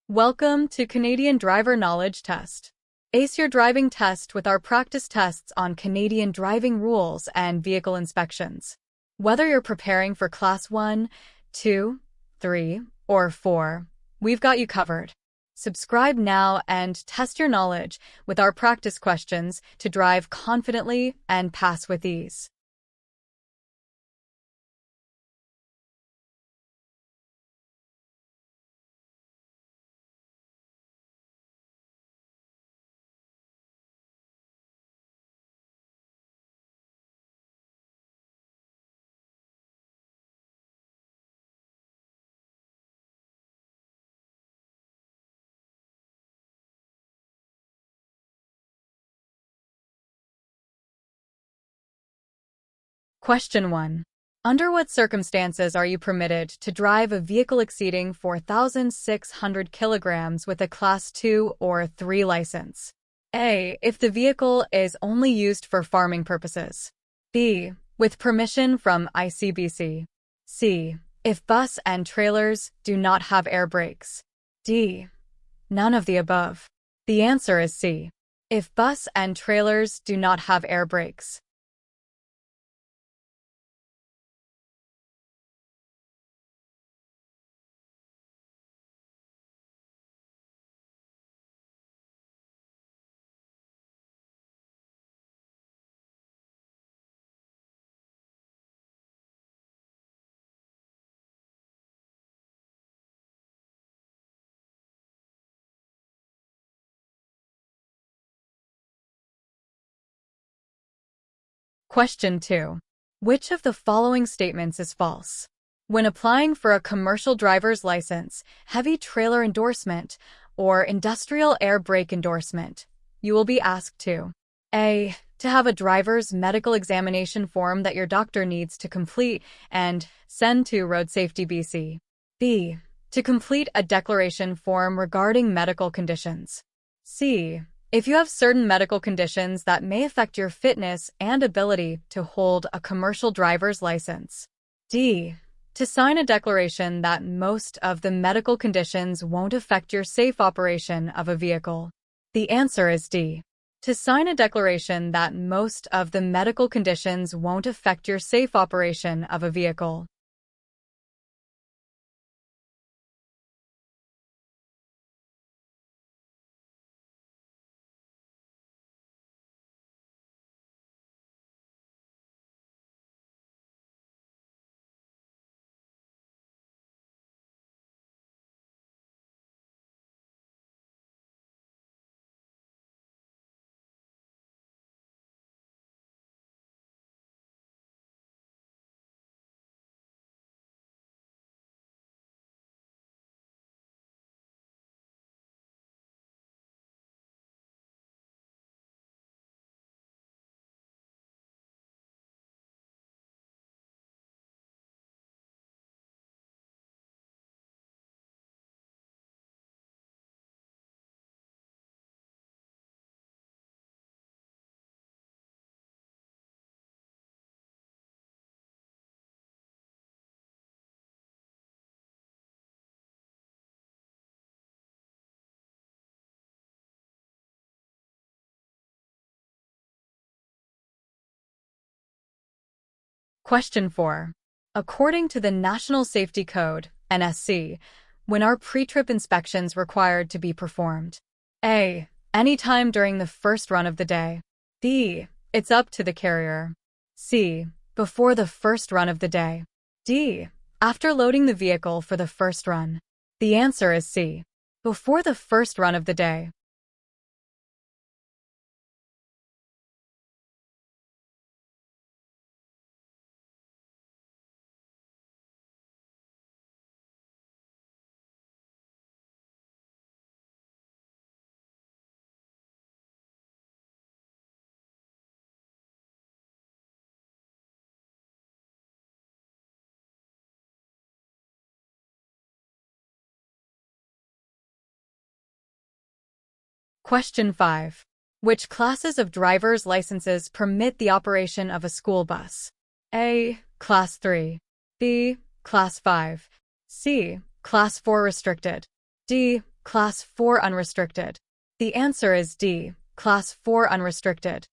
Welcome to Canadian Driver Knowledge Test. Ace your driving test with our practice tests on Canadian driving rules and vehicle inspections. Whether you're preparing for Class 1, 2, 3, or 4, we've got you covered. Subscribe now and test your knowledge with our practice questions to drive confidently and pass with ease. Question 1. Under what circumstances are you permitted to drive a vehicle exceeding 4,600 kilograms with a Class 2 or 3 license? A. If the vehicle is only used for farming purposes. B. With permission from ICBC. C. If bus and trailers do not have air brakes. D. None of the above. The answer is C. If bus and trailers do not have air brakes. Question 2. Which of the following statements is false? When applying for a commercial driver's license, heavy trailer endorsement, or industrial air brake endorsement, you will be asked to A. To have a driver's medical examination form that your doctor needs to complete and send to Road Safety BC. B. To complete a declaration form regarding medical conditions. C. If you have certain medical conditions that may affect your fitness and ability to hold a commercial driver's license. D. To sign a declaration that most of the medical conditions won't affect your safe operation of a vehicle. The answer is D. To sign a declaration that most of the medical conditions won't affect your safe operation of a vehicle. Question 4. According to the National Safety Code, NSC, when are pre-trip inspections required to be performed? A. Anytime during the first run of the day. B. It's up to the carrier. C. Before the first run of the day. D. After loading the vehicle for the first run. The answer is C. Before the first run of the day. Question 5. Which classes of driver's licenses permit the operation of a school bus? A. Class 3. B. Class 5. C. Class 4 restricted. D. Class 4 unrestricted. The answer is D, Class 4 unrestricted.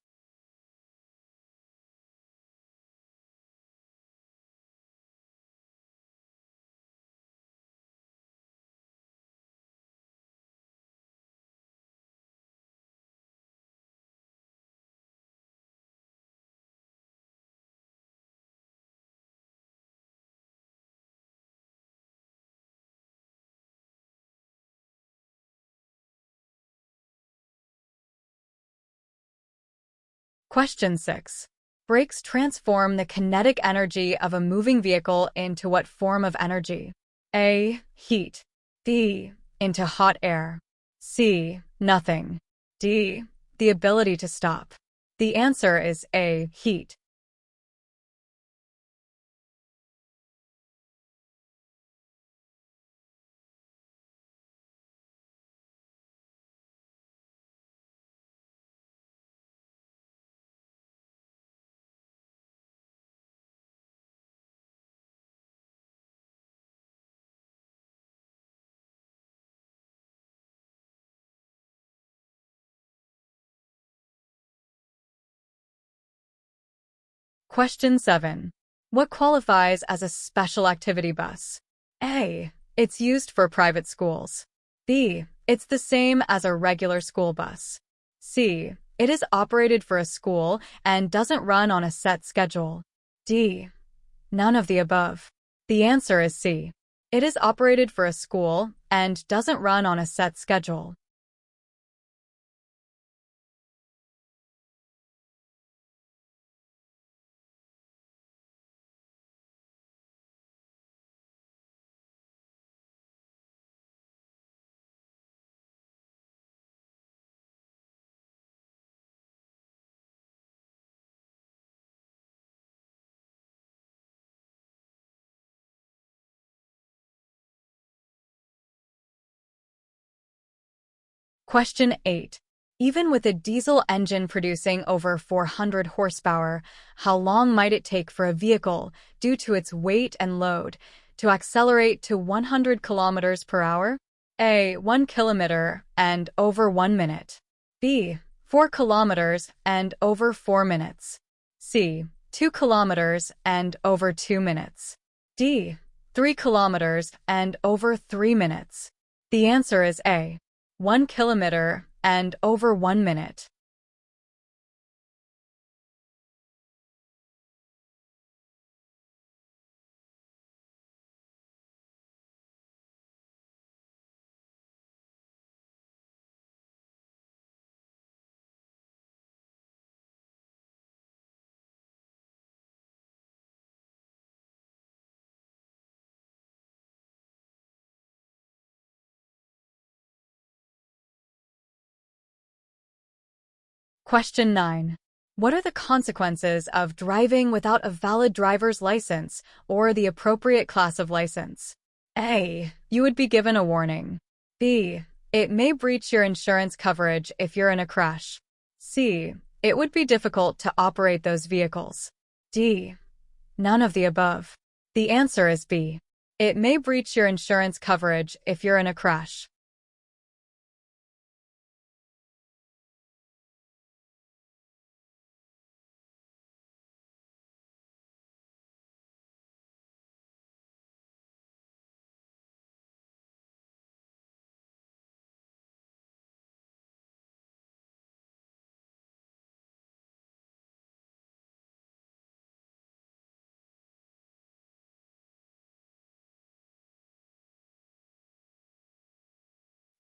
Question 6. Brakes transform the kinetic energy of a moving vehicle into what form of energy? A. Heat. B. Into hot air. C. Nothing. D. The ability to stop. The answer is A. Heat. Question 7. What qualifies as a special activity bus? A. It's used for private schools. B. It's the same as a regular school bus. C. It is operated for a school and doesn't run on a set schedule. D. None of the above. The answer is C. It is operated for a school and doesn't run on a set schedule. Question 8. Even with a diesel engine producing over 400 horsepower, how long might it take for a vehicle, due to its weight and load, to accelerate to 100 kilometers per hour? A. 1 kilometer and over 1 minute. B. 4 kilometers and over 4 minutes. C. 2 kilometers and over 2 minutes. D. 3 kilometers and over 3 minutes. The answer is A. 1 kilometer and over 1 minute. Question 9. What are the consequences of driving without a valid driver's license or the appropriate class of license? A. You would be given a warning. B. It may breach your insurance coverage if you're in a crash. C. It would be difficult to operate those vehicles. D. None of the above. The answer is B. It may breach your insurance coverage if you're in a crash.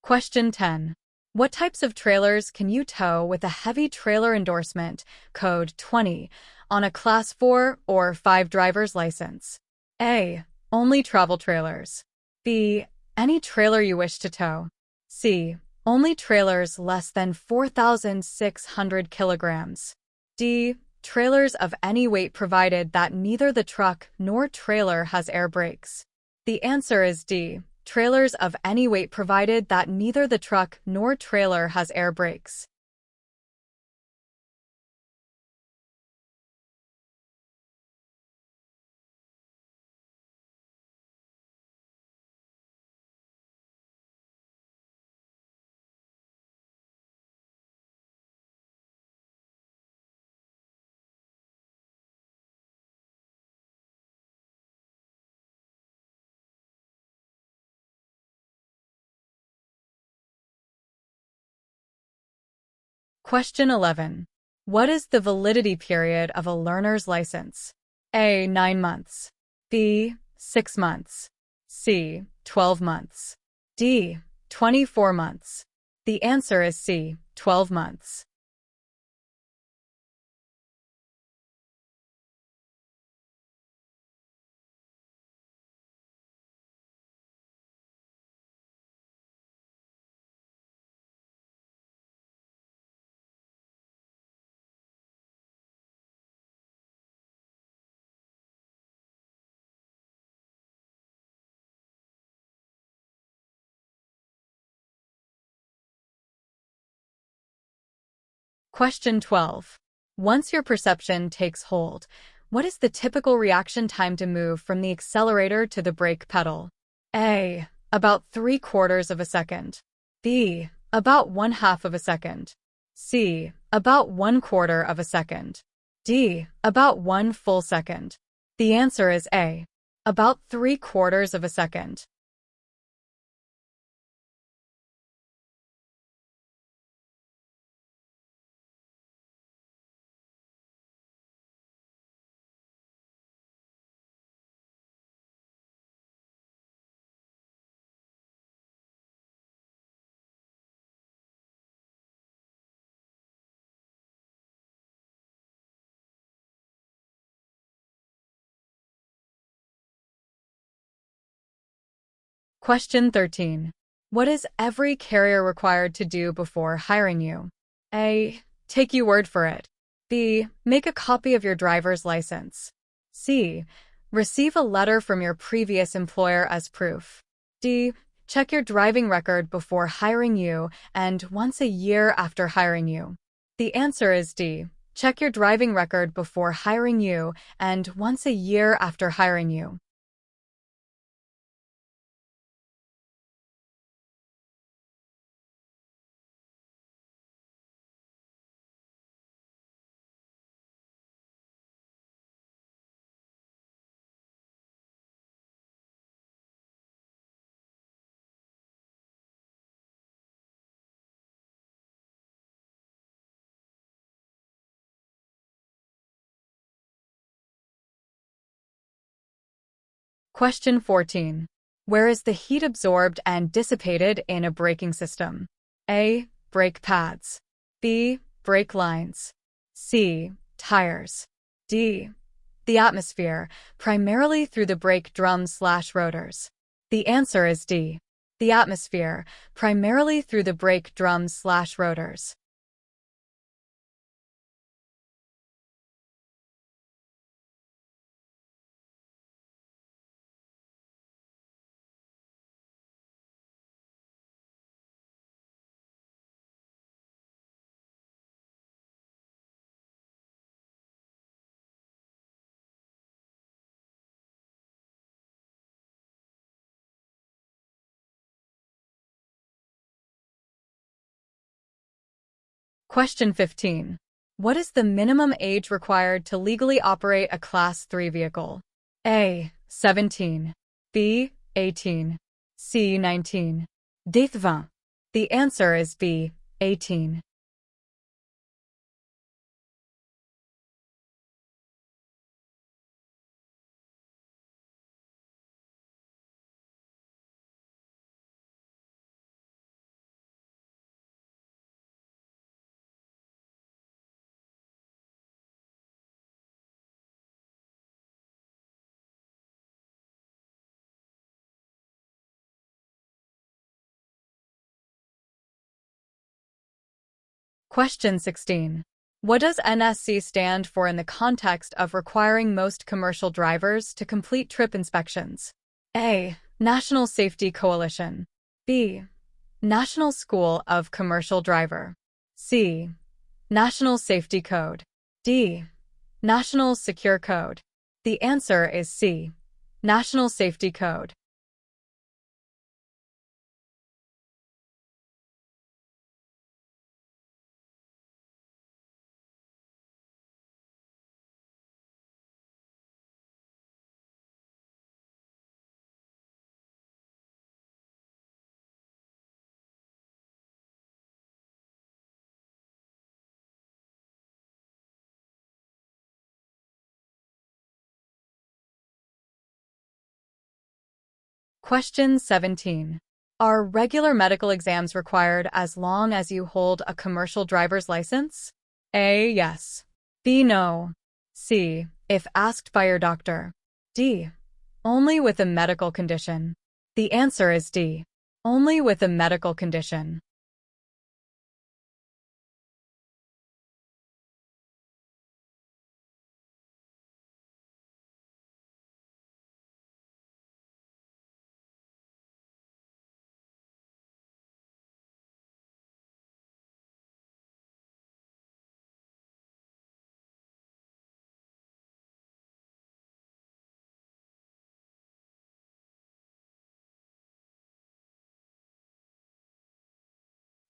Question 10. What types of trailers can you tow with a heavy trailer endorsement, code 20, on a Class 4 or 5 driver's license? A. Only travel trailers. B. Any trailer you wish to tow. C. Only trailers less than 4,600 kilograms. D. Trailers of any weight provided that neither the truck nor trailer has air brakes. The answer is D. Trailers of any weight provided that neither the truck nor trailer has air brakes. Question 11. What is the validity period of a learner's license? A. 9 months. B. 6 months. C. 12 months. D. 24 months. The answer is C. 12 months. Question 12. Once your perception takes hold, what is the typical reaction time to move from the accelerator to the brake pedal? A. About 3/4 of a second. B. About 1/2 of a second. C. About 1/4 of a second. D. About 1 full second. The answer is A. About 3/4 of a second. Question 13. What is every carrier required to do before hiring you? A. Take your word for it. B. Make a copy of your driver's license. C. Receive a letter from your previous employer as proof. D. Check your driving record before hiring you and once a year after hiring you. The answer is D. Check your driving record before hiring you and once a year after hiring you. Question 14. Where is the heat absorbed and dissipated in a braking system? A. Brake pads. B. Brake lines. C. Tires. D. The atmosphere, primarily through the brake drums/rotors. The answer is D. The atmosphere, primarily through the brake drums/rotors. Question 15. What is the minimum age required to legally operate a Class 3 vehicle? A. 17. B. 18. C. 19. D. 20. The answer is B. 18. Question 16. What does NSC stand for in the context of requiring most commercial drivers to complete trip inspections? A. National Safety Coalition. B. National School of Commercial Driver. C. National Safety Code. D. National Secure Code. The answer is C. National Safety Code. Question 17. Are regular medical exams required as long as you hold a commercial driver's license? A. Yes. B. No. C. If asked by your doctor. D. Only with a medical condition. The answer is D. Only with a medical condition.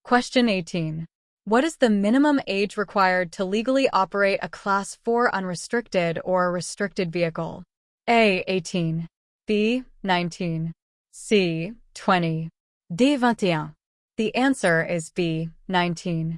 Question 18. What is the minimum age required to legally operate a Class 4 unrestricted or restricted vehicle? A. 18. B. 19. C. 20. D. 21. The answer is B. 19.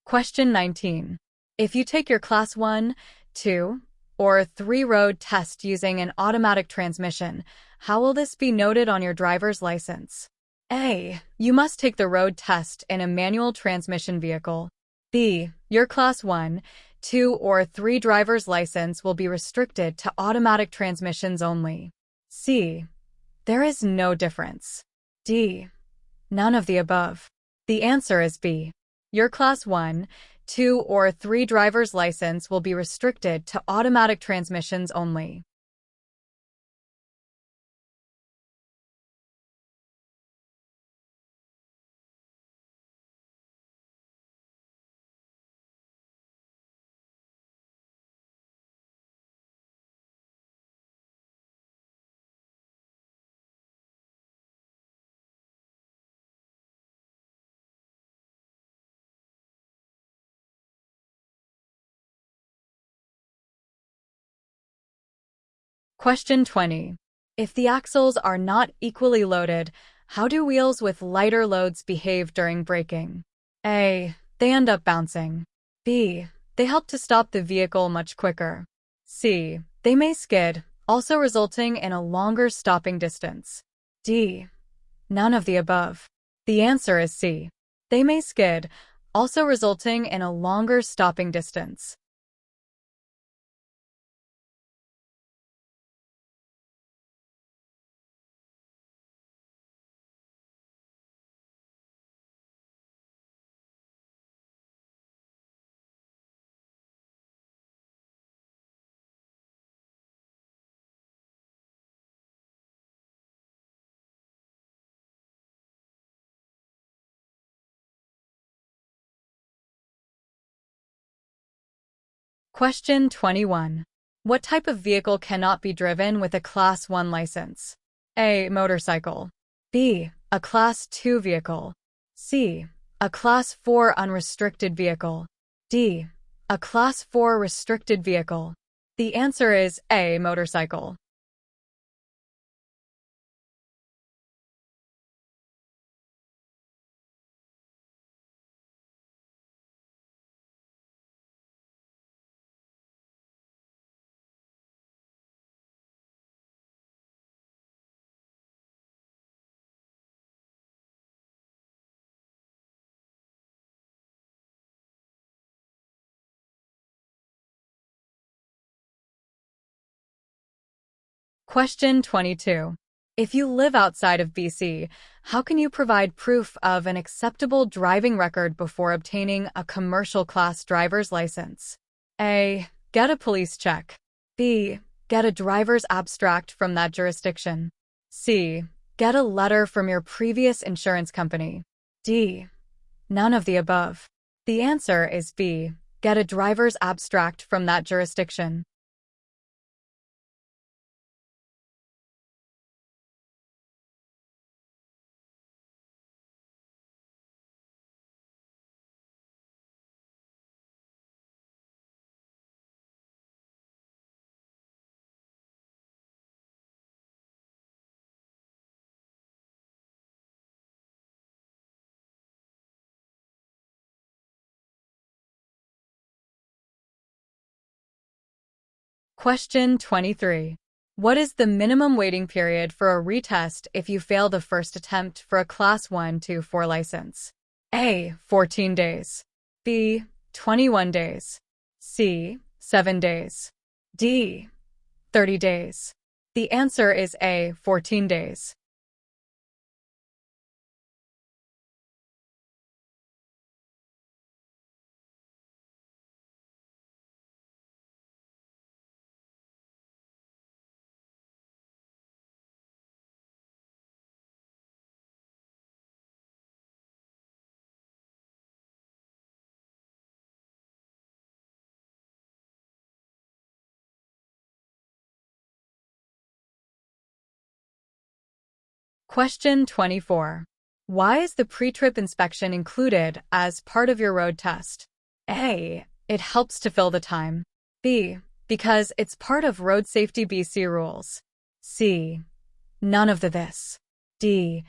Question 19. If you take your Class 1, 2, or 3 road test using an automatic transmission, how will this be noted on your driver's license? A. You must take the road test in a manual transmission vehicle. B. Your Class 1, 2, or 3 driver's license will be restricted to automatic transmissions only. C. There is no difference. D. None of the above. The answer is B. Your Class 1, 2, or 3 driver's license will be restricted to automatic transmissions only. Question 20. If the axles are not equally loaded, how do wheels with lighter loads behave during braking? A. They end up bouncing. B. They help to stop the vehicle much quicker. C. They may skid, also resulting in a longer stopping distance. D. None of the above. The answer is C. They may skid, also resulting in a longer stopping distance. Question 21. What type of vehicle cannot be driven with a Class 1 license? A. Motorcycle. B. A Class 2 vehicle. C. A Class 4 unrestricted vehicle. D. A Class 4 restricted vehicle. The answer is A. Motorcycle. Question 22. If you live outside of BC, how can you provide proof of an acceptable driving record before obtaining a commercial class driver's license? A. Get a police check. B. Get a driver's abstract from that jurisdiction. C. Get a letter from your previous insurance company. D. None of the above. The answer is B. Get a driver's abstract from that jurisdiction. Question 23. What is the minimum waiting period for a retest if you fail the first attempt for a Class 1 to 4 license? A. 14 days. B. 21 days. C. 7 days. D. 30 days. The answer is A. 14 days. Question 24. Why is the pre-trip inspection included as part of your road test? A. It helps to fill the time. B. Because it's part of Road Safety BC rules. C. None of this. D.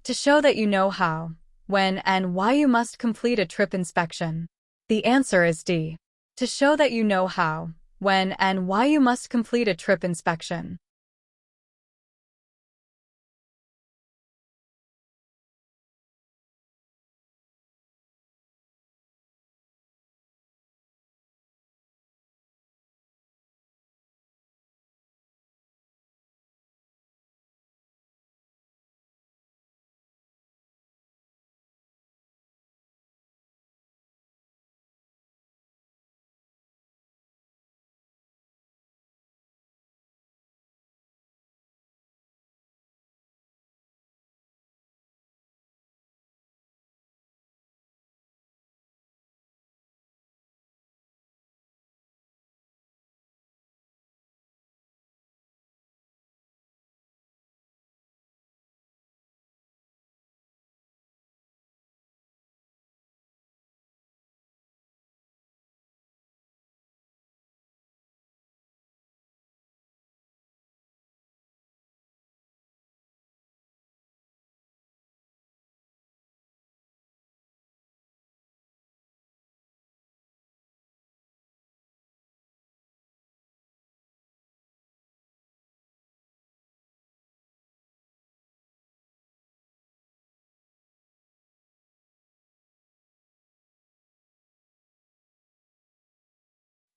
To show that you know how, when, and why you must complete a trip inspection. The answer is D. To show that you know how, when, and why you must complete a trip inspection.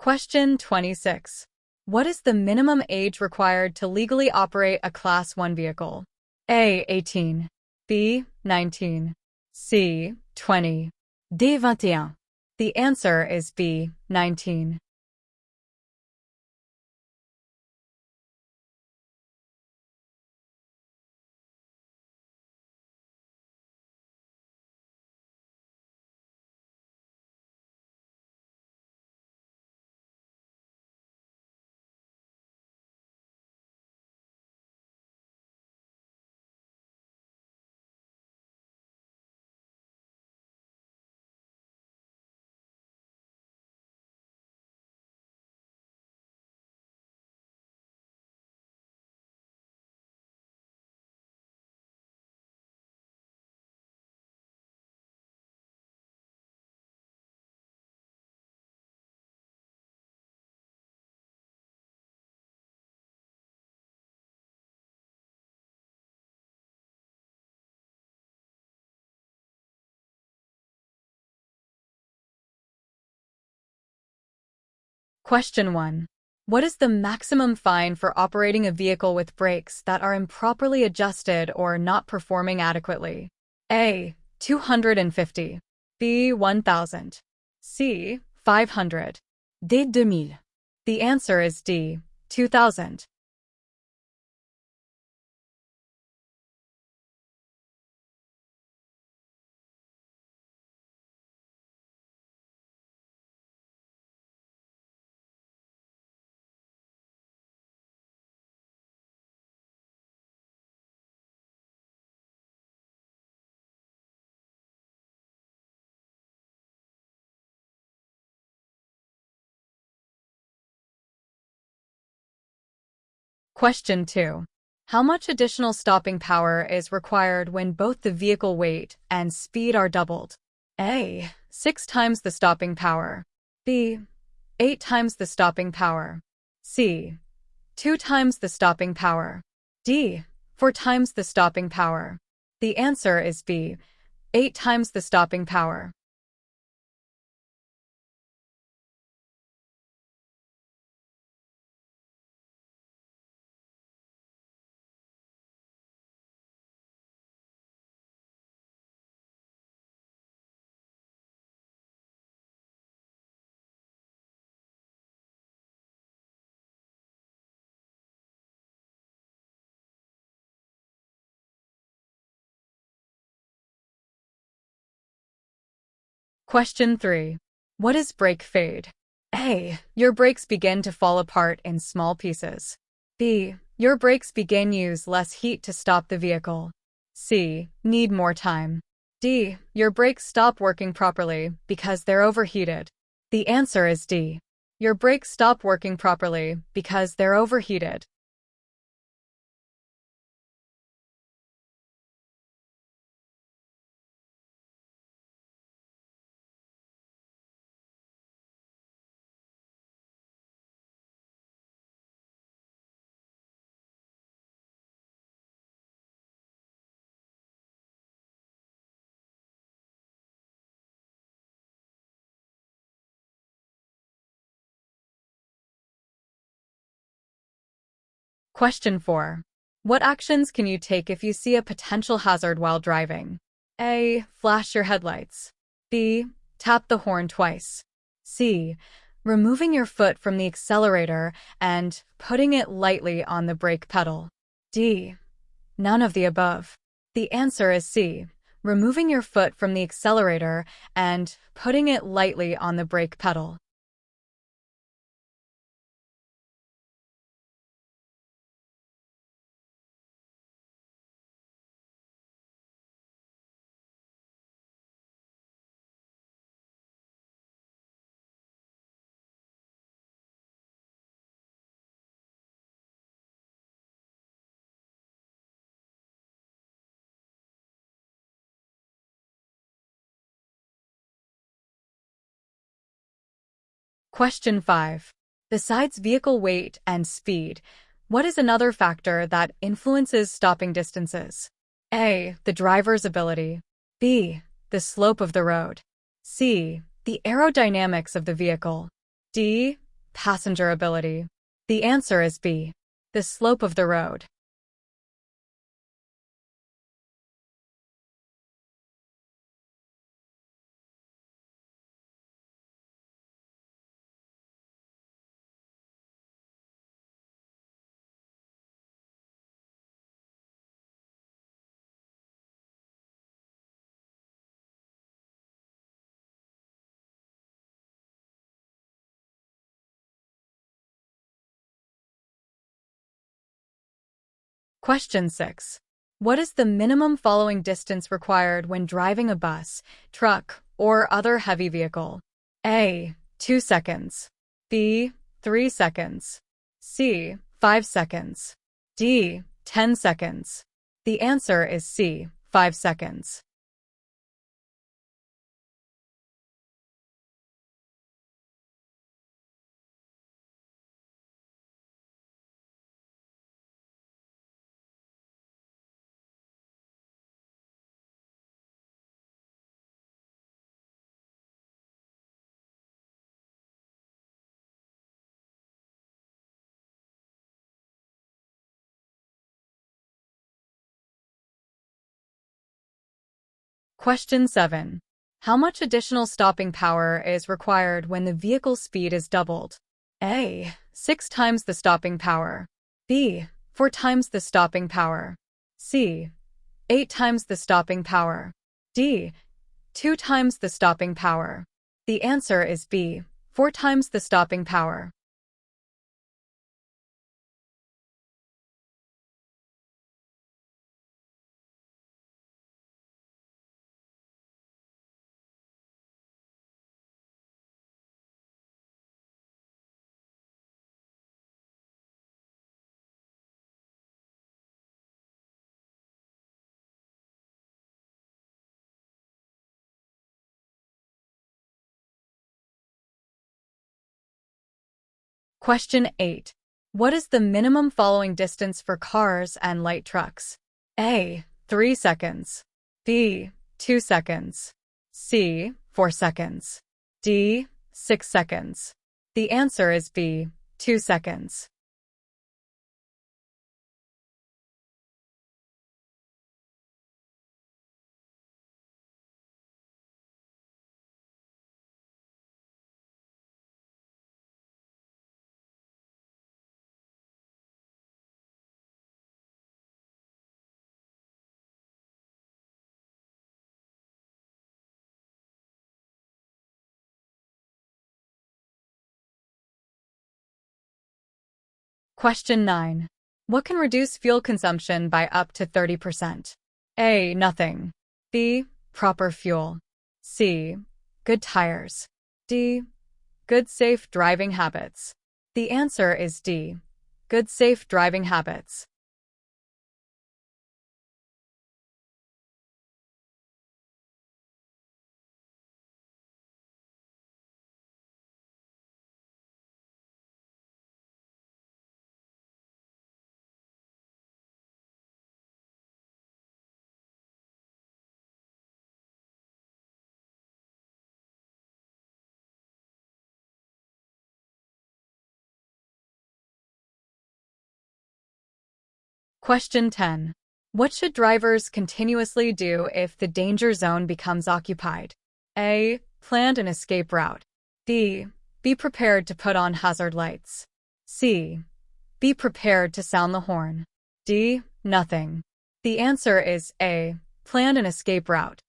Question 26. What is the minimum age required to legally operate a Class 1 vehicle? A. 18. B. 19. C. 20. D. 21. The answer is B. 19. Question 1. What is the maximum fine for operating a vehicle with brakes that are improperly adjusted or not performing adequately? A. 250. B. 1,000. C. 500. D. 2,000. The answer is D. 2,000. Question 2. How much additional stopping power is required when both the vehicle weight and speed are doubled? A. 6 times the stopping power. B. 8 times the stopping power. C. 2 times the stopping power. D. 4 times the stopping power. The answer is B. 8 times the stopping power. Question 3. What is brake fade? A. Your brakes begin to fall apart in small pieces. B. Your brakes begin use less heat to stop the vehicle. C. Need more time. D. Your brakes stop working properly because they're overheated. The answer is D. Your brakes stop working properly because they're overheated. Question 4. What actions can you take if you see a potential hazard while driving? A. Flash your headlights. B. Tap the horn twice. C. Removing your foot from the accelerator and putting it lightly on the brake pedal. D. None of the above. The answer is C. Removing your foot from the accelerator and putting it lightly on the brake pedal. Question 5. Besides vehicle weight and speed, what is another factor that influences stopping distances? A. The driver's ability. B. The slope of the road. C. The aerodynamics of the vehicle. D. Passenger ability. The answer is B. The slope of the road. Question 6. What is the minimum following distance required when driving a bus, truck, or other heavy vehicle? A. 2 seconds. B. 3 seconds. C. 5 seconds. D. 10 seconds. The answer is C. 5 seconds. Question 7. How much additional stopping power is required when the vehicle speed is doubled? A. 6 times the stopping power. B. 4 times the stopping power. C. 8 times the stopping power. D. 2 times the stopping power. The answer is B. 4 times the stopping power. Question 8. What is the minimum following distance for cars and light trucks? A. 3 seconds. B. 2 seconds. C. 4 seconds. D. 6 seconds. The answer is B. 2 seconds. Question 9. What can reduce fuel consumption by up to 30%? A. Nothing. B. Proper fuel. C. Good tires. D. Good safe driving habits. The answer is D. Good safe driving habits. Question 10. What should drivers continuously do if the danger zone becomes occupied? A. Plan an escape route. B. Be prepared to put on hazard lights. C. Be prepared to sound the horn. D. Nothing. The answer is A. Plan an escape route.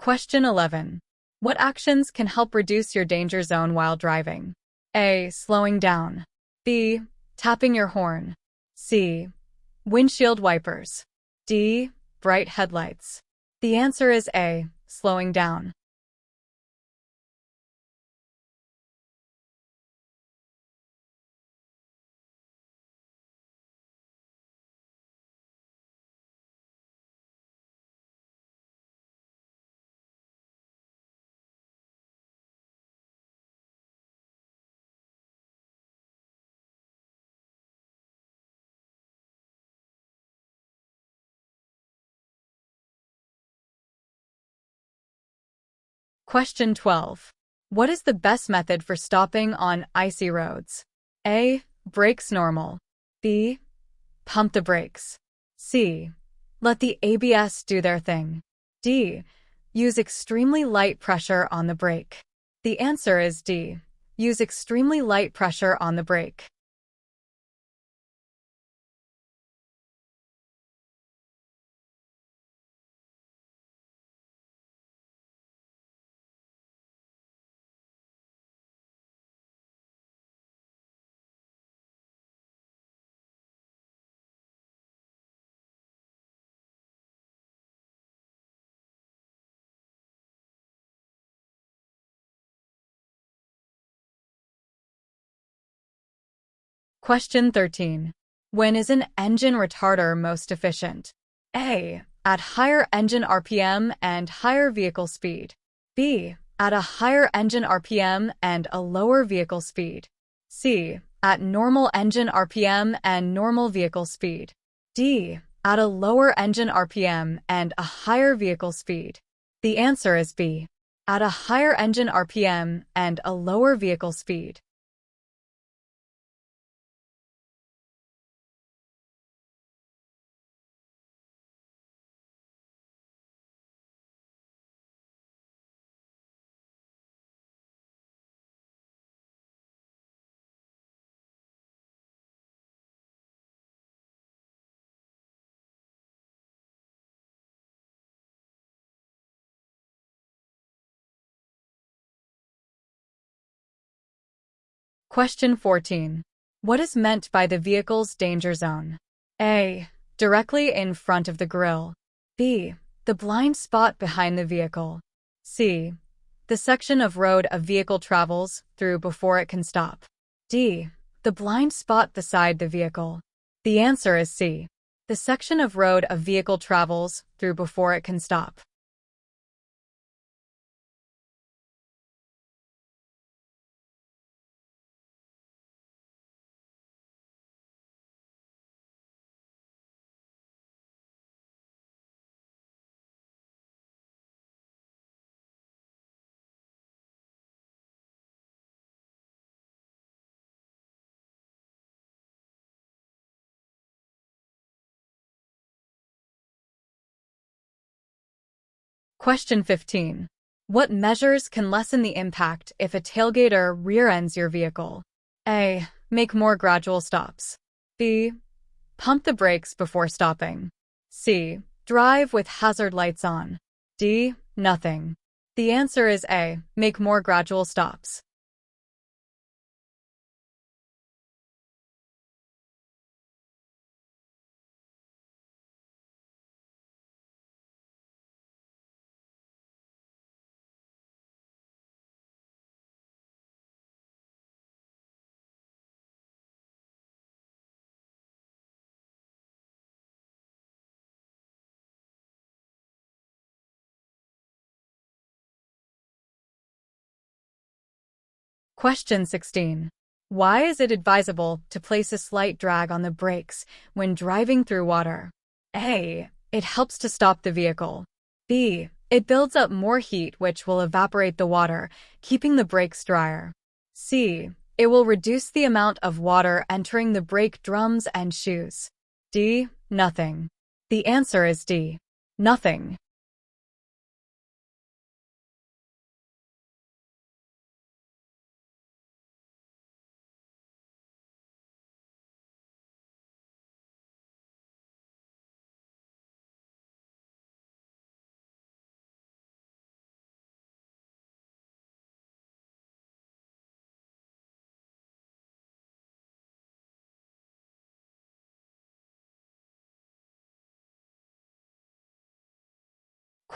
Question 11. What actions can help reduce your danger zone while driving? A. Slowing down. B. Tapping your horn. C. Windshield wipers. D. Bright headlights. The answer is A. Slowing down. Question 12. What is the best method for stopping on icy roads? A. Brakes normal. B. Pump the brakes. C. Let the ABS do their thing. D. Use extremely light pressure on the brake. The answer is D. Use extremely light pressure on the brake. Question 13. When is an engine retarder most efficient? A. At higher engine RPM and higher vehicle speed. B. At a higher engine RPM and a lower vehicle speed. C. At normal engine RPM and normal vehicle speed. D. At a lower engine RPM and a higher vehicle speed. The answer is B. At a higher engine RPM and a lower vehicle speed. Question 14. What is meant by the vehicle's danger zone? A. Directly in front of the grille. B. The blind spot behind the vehicle. C. The section of road a vehicle travels through before it can stop. D. The blind spot beside the vehicle. The answer is C. The section of road a vehicle travels through before it can stop. Question 15. What measures can lessen the impact if a tailgater rear-ends your vehicle? A. Make more gradual stops. B. Pump the brakes before stopping. C. Drive with hazard lights on. D. Nothing. The answer is A. Make more gradual stops. Question 16. Why is it advisable to place a slight drag on the brakes when driving through water? A. It helps to stop the vehicle. B. It builds up more heat which will evaporate the water, keeping the brakes drier. C. It will reduce the amount of water entering the brake drums and shoes. D. Nothing. The answer is D. Nothing.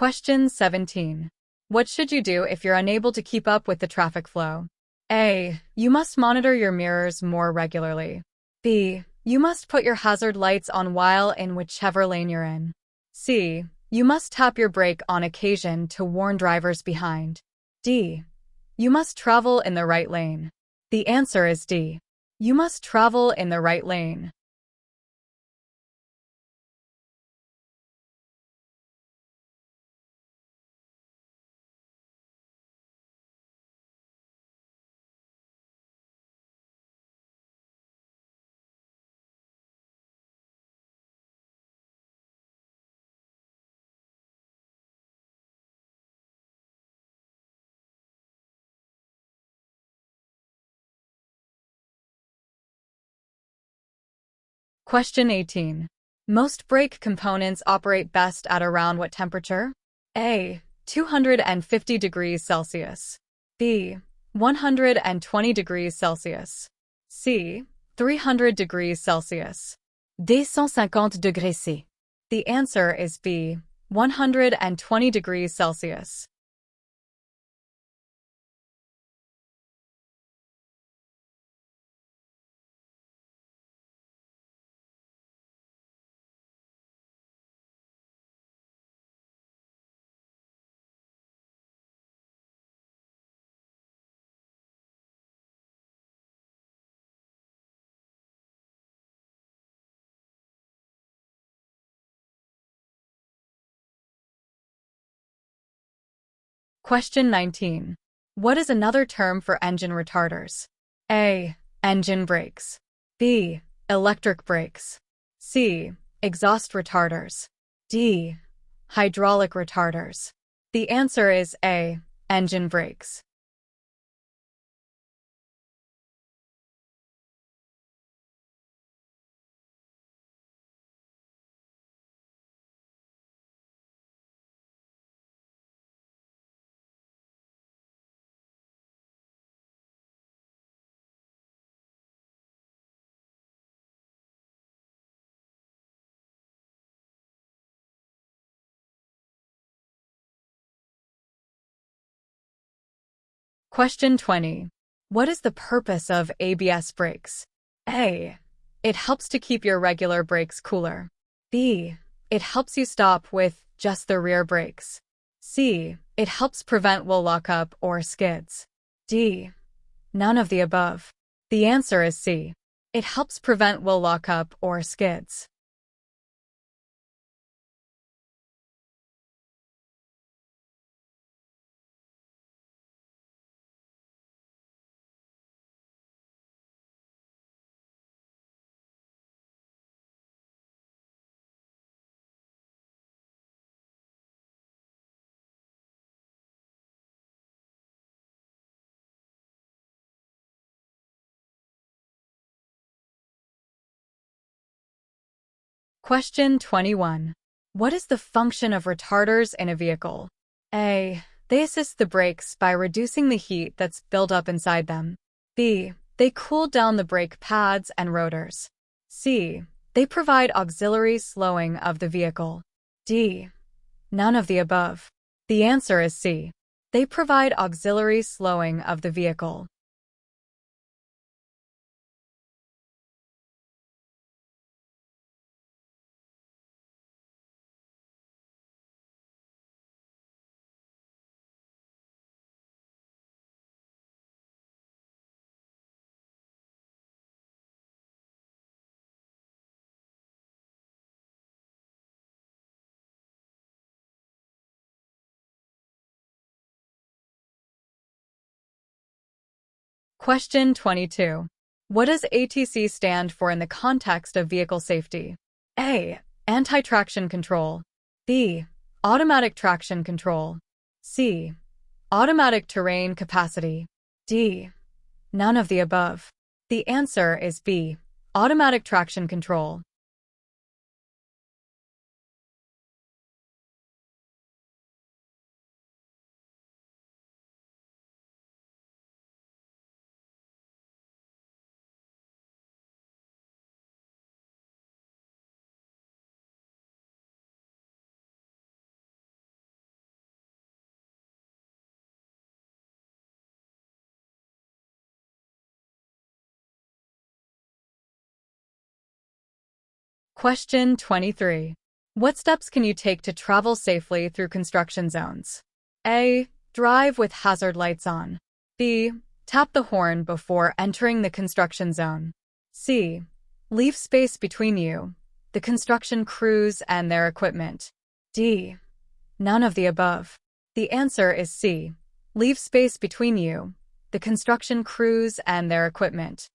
Question 17. What should you do if you're unable to keep up with the traffic flow? A. You must monitor your mirrors more regularly. B. You must put your hazard lights on while in whichever lane you're in. C. You must tap your brake on occasion to warn drivers behind. D. You must travel in the right lane. The answer is D. You must travel in the right lane. Question 18. Most brake components operate best at around what temperature? A. 250 degrees Celsius. B. 120 degrees Celsius. C. 300 degrees Celsius. D. 150 degrés C. The answer is B. 120 degrees Celsius. Question 19. What is another term for engine retarders? A. Engine brakes. B. Electric brakes. C. Exhaust retarders. D. Hydraulic retarders. The answer is A. Engine brakes. Question 20. What is the purpose of ABS brakes? A. It helps to keep your regular brakes cooler. B. It helps you stop with just the rear brakes. C. It helps prevent wheel lockup or skids. D. None of the above. The answer is C. It helps prevent wheel lockup or skids. Question 21. What is the function of retarders in a vehicle? A. They assist the brakes by reducing the heat that's built up inside them. B. They cool down the brake pads and rotors. C. They provide auxiliary slowing of the vehicle. D. None of the above. The answer is C. They provide auxiliary slowing of the vehicle. Question 22. What does ATC stand for in the context of vehicle safety? A. Anti-traction control. B. Automatic traction control. C. Automatic terrain capacity. D. None of the above. The answer is B. Automatic traction control. Question 23. What steps can you take to travel safely through construction zones? A. Drive with hazard lights on. B. Tap the horn before entering the construction zone. C. Leave space between you, the construction crews, and their equipment. D. None of the above. The answer is C. Leave space between you, the construction crews, and their equipment.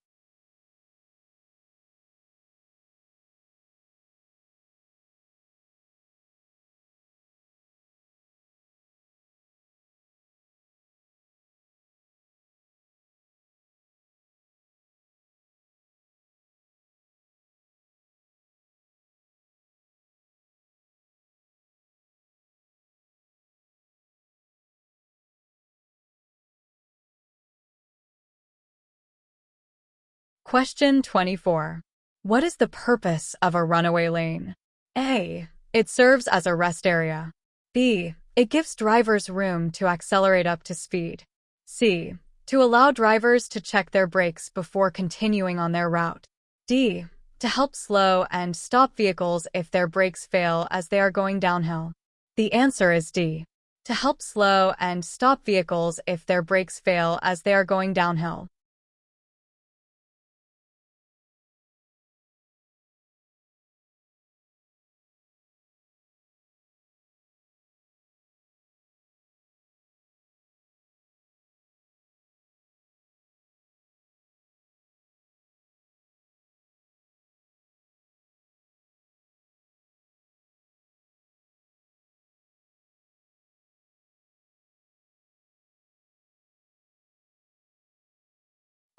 Question 24. What is the purpose of a runaway lane? A. It serves as a rest area. B. It gives drivers room to accelerate up to speed. C. To allow drivers to check their brakes before continuing on their route. D. To help slow and stop vehicles if their brakes fail as they are going downhill. The answer is D. To help slow and stop vehicles if their brakes fail as they are going downhill.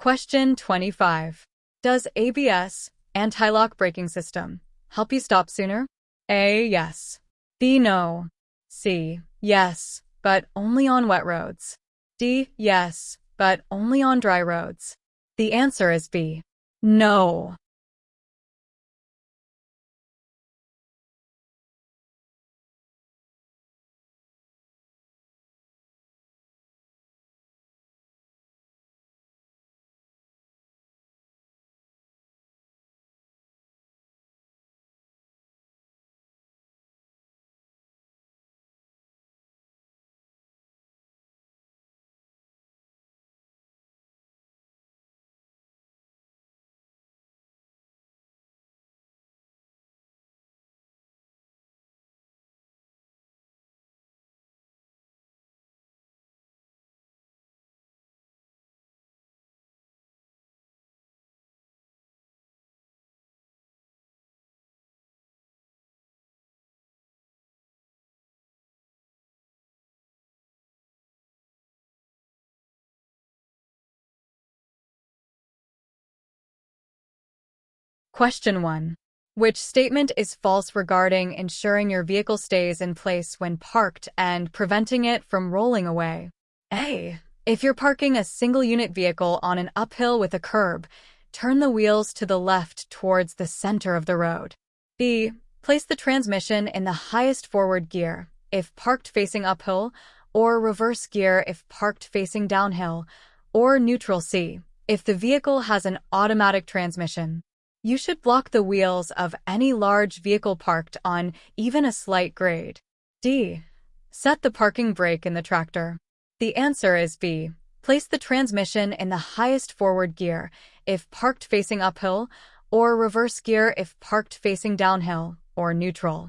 Question 25. Does ABS, anti-lock braking system, help you stop sooner? A. Yes. B. No. C. Yes, but only on wet roads. D. Yes, but only on dry roads. The answer is B. No. Question 1. Which statement is false regarding ensuring your vehicle stays in place when parked and preventing it from rolling away? A. If you're parking a single-unit vehicle on an uphill with a curb, turn the wheels to the left towards the center of the road. B. Place the transmission in the highest forward gear if parked facing uphill, or reverse gear if parked facing downhill, or neutral. C. If the vehicle has an automatic transmission, you should block the wheels of any large vehicle parked on even a slight grade. D. Set the parking brake in the tractor. The answer is B. Place the transmission in the highest forward gear if parked facing uphill, or reverse gear if parked facing downhill, or neutral.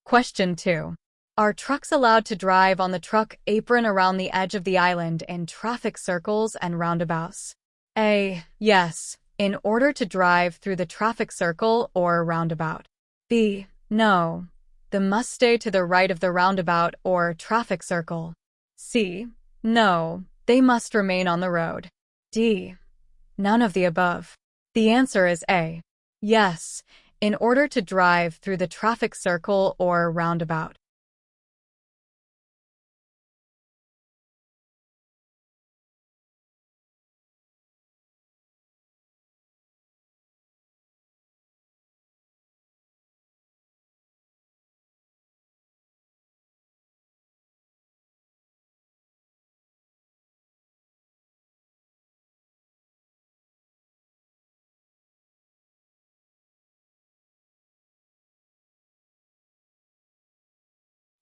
Question 2. Are trucks allowed to drive on the truck apron around the edge of the island in traffic circles and roundabouts? A. Yes, in order to drive through the traffic circle or roundabout. B. No, they must stay to the right of the roundabout or traffic circle. C. No, they must remain on the road. D. None of the above. The answer is A. Yes, in order to drive through the traffic circle or roundabout.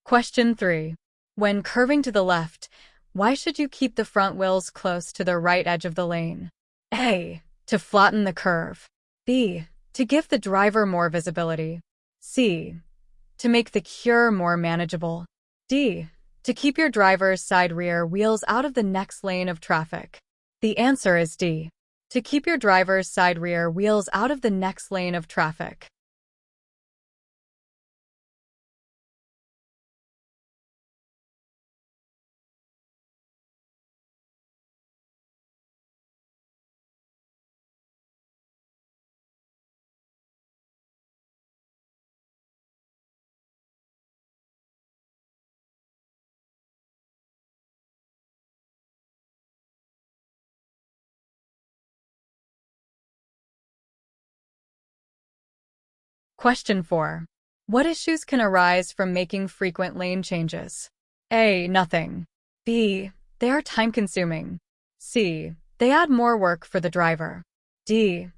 Question 3. When curving to the left, why should you keep the front wheels close to the right edge of the lane? A. To flatten the curve. B. To give the driver more visibility. C. To make the cure more manageable. D. To keep your driver's side rear wheels out of the next lane of traffic. The answer is D. To keep your driver's side rear wheels out of the next lane of traffic. Question 4. What issues can arise from making frequent lane changes? A. Nothing. B. They are time-consuming. C. They add more work for the driver. D.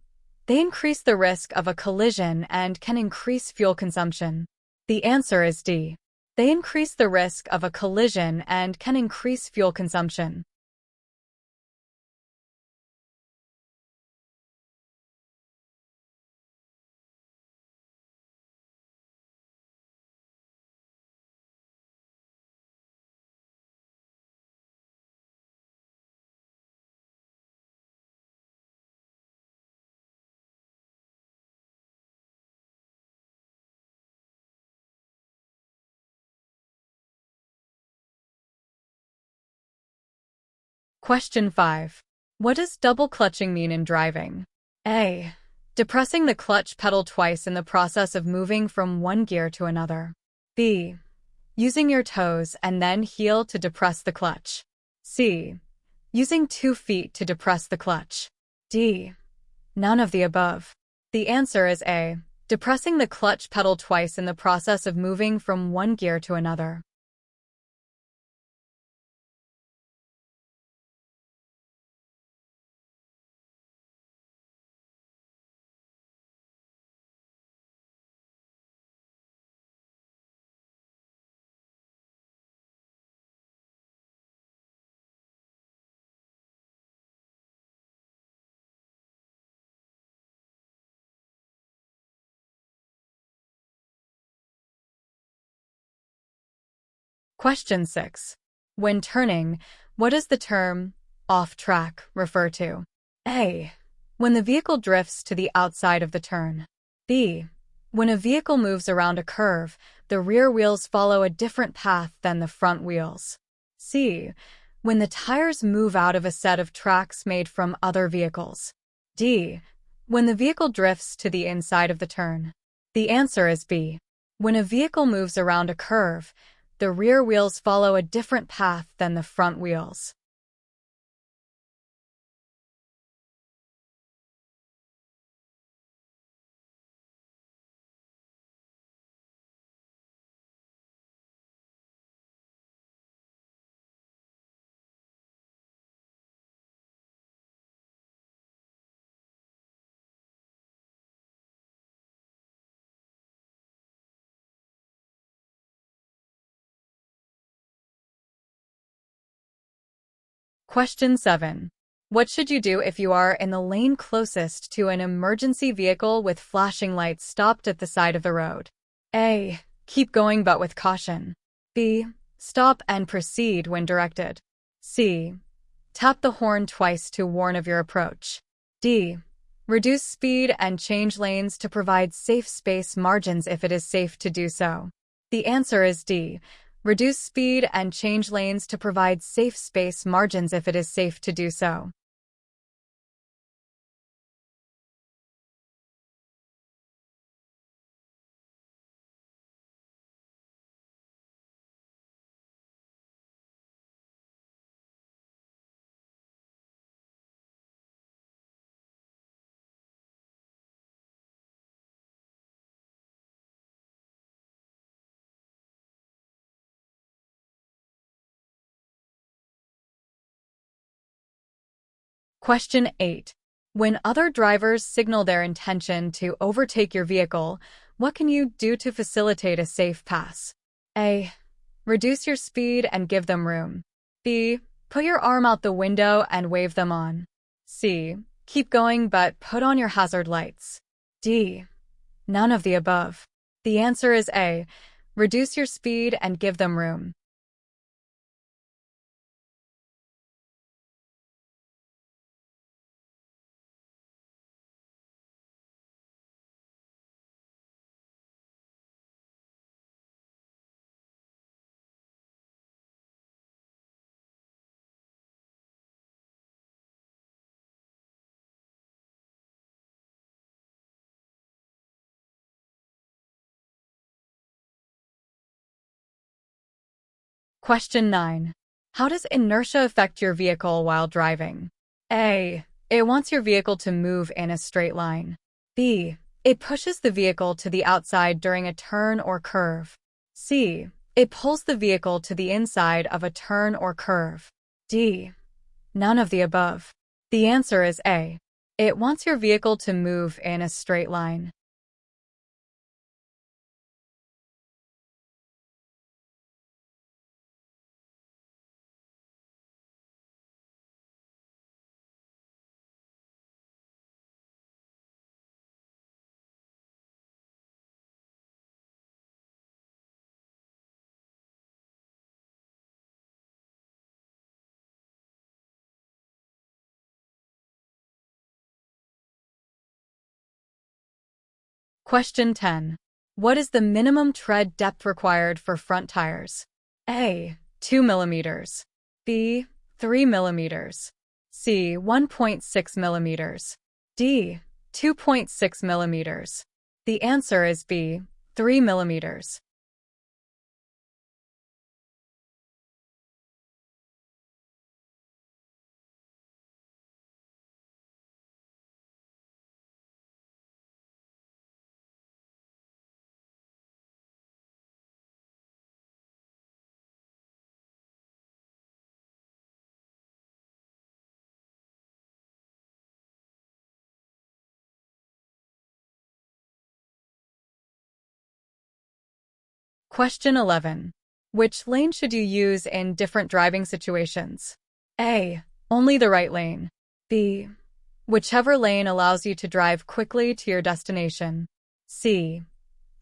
They increase the risk of a collision and can increase fuel consumption. The answer is D. They increase the risk of a collision and can increase fuel consumption. Question 5. What does double clutching mean in driving? A. Depressing the clutch pedal twice in the process of moving from one gear to another. B. Using your toes and then heel to depress the clutch. C. Using 2 feet to depress the clutch. D. None of the above. The answer is A. Depressing the clutch pedal twice in the process of moving from one gear to another. Question 6. When turning, what does the term off track refer to? A. When the vehicle drifts to the outside of the turn. B. When a vehicle moves around a curve, the rear wheels follow a different path than the front wheels. C. When the tires move out of a set of tracks made from other vehicles. D. When the vehicle drifts to the inside of the turn. The answer is B. When a vehicle moves around a curve, the rear wheels follow a different path than the front wheels. Question 7. What should you do if you are in the lane closest to an emergency vehicle with flashing lights stopped at the side of the road? A. Keep going but with caution. B. Stop and proceed when directed. C. Tap the horn twice to warn of your approach. D. Reduce speed and change lanes to provide safe space margins if it is safe to do so. The answer is D. Reduce speed and change lanes to provide safe space margins if it is safe to do so. Question 8. When other drivers signal their intention to overtake your vehicle, what can you do to facilitate a safe pass? A. Reduce your speed and give them room. B. Put your arm out the window and wave them on. C. Keep going but put on your hazard lights. D. None of the above. The answer is A. Reduce your speed and give them room. Question 9. How does inertia affect your vehicle while driving? A. It wants your vehicle to move in a straight line. B. It pushes the vehicle to the outside during a turn or curve. C. It pulls the vehicle to the inside of a turn or curve. D. None of the above. The answer is A. It wants your vehicle to move in a straight line. Question 10. What is the minimum tread depth required for front tires? A. 2 millimeters. B. 3 millimeters. C. 1.6 millimeters. D. 2.6 millimeters. The answer is B. 3 millimeters. Question 11. Which lane should you use in different driving situations? A. Only the right lane. B. Whichever lane allows you to drive quickly to your destination. C.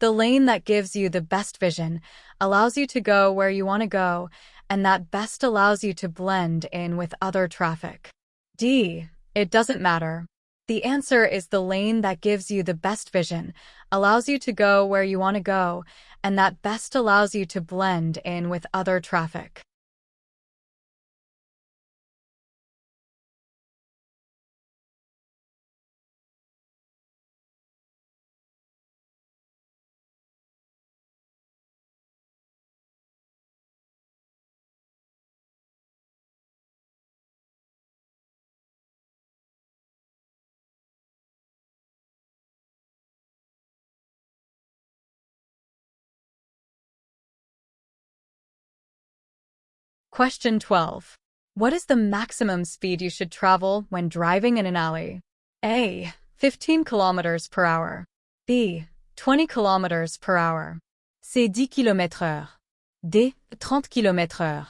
The lane that gives you the best vision, allows you to go where you want to go, and that best allows you to blend in with other traffic. D. It doesn't matter. The answer is the lane that gives you the best vision, allows you to go where you want to go, and that best allows you to blend in with other traffic. Question 12. What is the maximum speed you should travel when driving in an alley? A. 15 kilometers per hour. B. 20 kilometers per hour. C. 10 km/h. D. 30 km/h.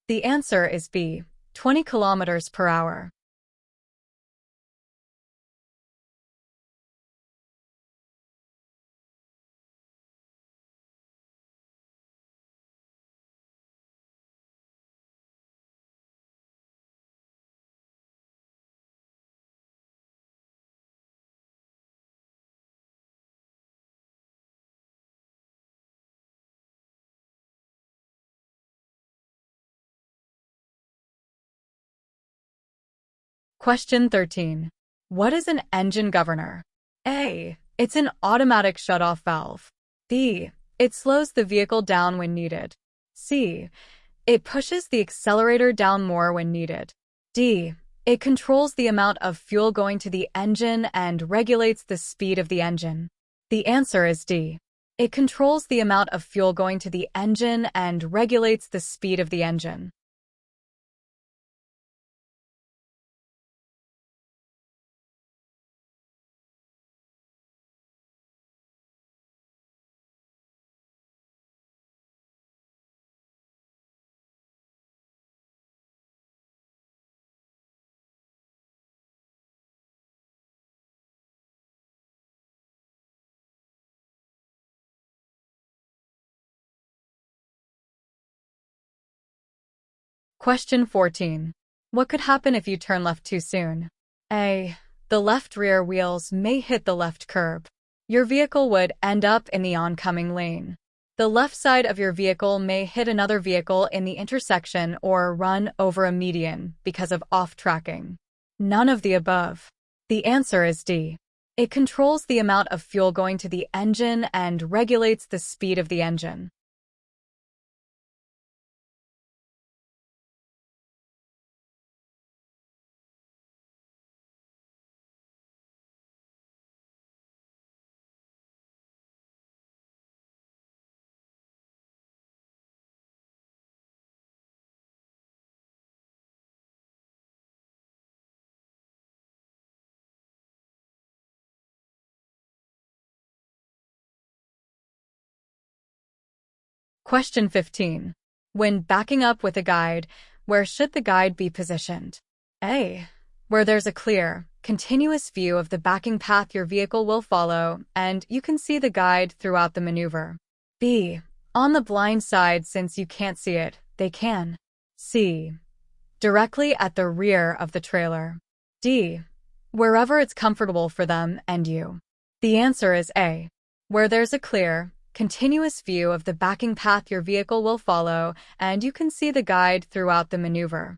The answer is B. 20 kilometers per hour. Question 13. What is an engine governor? A. It's an automatic shutoff valve. B. It slows the vehicle down when needed. C. It pushes the accelerator down more when needed. D. It controls the amount of fuel going to the engine and regulates the speed of the engine. The answer is D. It controls the amount of fuel going to the engine and regulates the speed of the engine. Question 14. What could happen if you turn left too soon? A. The left rear wheels may hit the left curb. Your vehicle would end up in the oncoming lane. The left side of your vehicle may hit another vehicle in the intersection or run over a median because of off-tracking. None of the above. The answer is D. It controls the amount of fuel going to the engine and regulates the speed of the engine. Question 15. When backing up with a guide, where should the guide be positioned? A. Where there's a clear, continuous view of the backing path your vehicle will follow, and you can see the guide throughout the maneuver. B. On the blind side, since you can't see it, they can. C. Directly at the rear of the trailer. D. Wherever it's comfortable for them and you. The answer is A. Where there's a clear, continuous view of the backing path your vehicle will follow, and you can see the guide throughout the maneuver.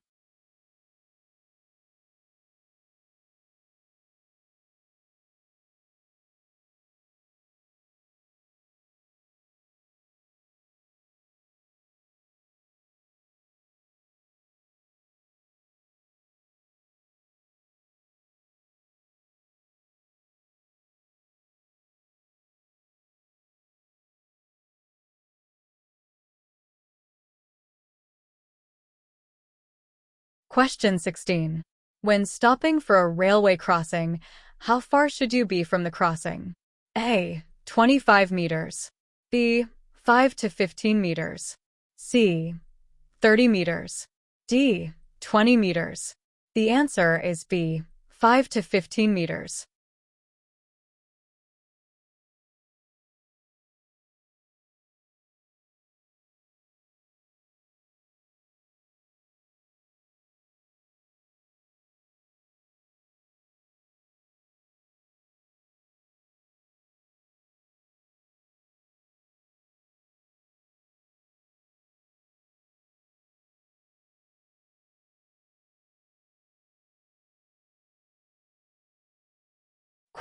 Question 16. When stopping for a railway crossing, how far should you be from the crossing? A. 25 meters. B. 5 to 15 meters. C. 30 meters. D. 20 meters. The answer is B. 5 to 15 meters.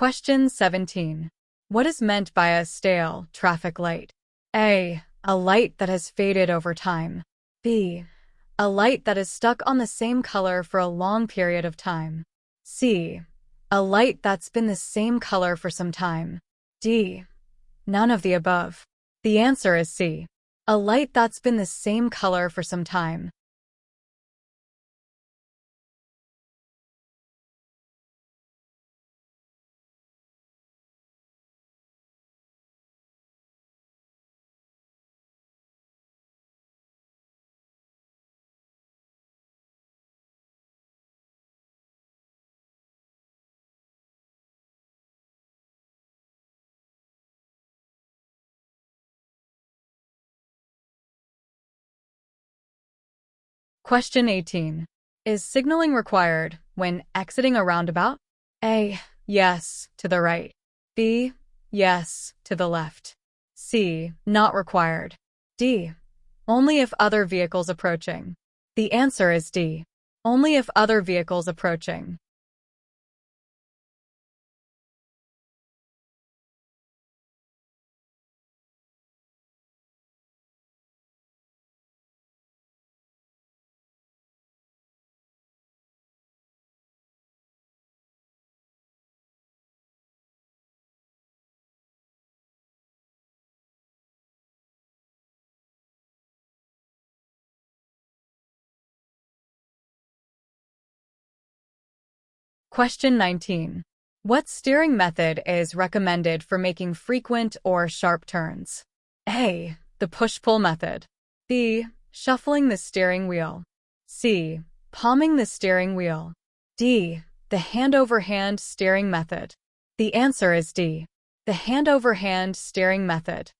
Question 17. What is meant by a stale traffic light? A. A light that has faded over time. B. A light that is stuck on the same color for a long period of time. C. A light that's been the same color for some time. D. None of the above. The answer is C. A light that's been the same color for some time. Question 18. Is signaling required when exiting a roundabout? A. Yes, to the right. B. Yes, to the left. C. Not required. D. Only if other vehicles approaching. The answer is D. Only if other vehicles approaching. Question 19. What steering method is recommended for making frequent or sharp turns? A. The push-pull method. B. Shuffling the steering wheel. C. Palming the steering wheel. D. The hand-over-hand steering method. The answer is D. The hand-over-hand steering method.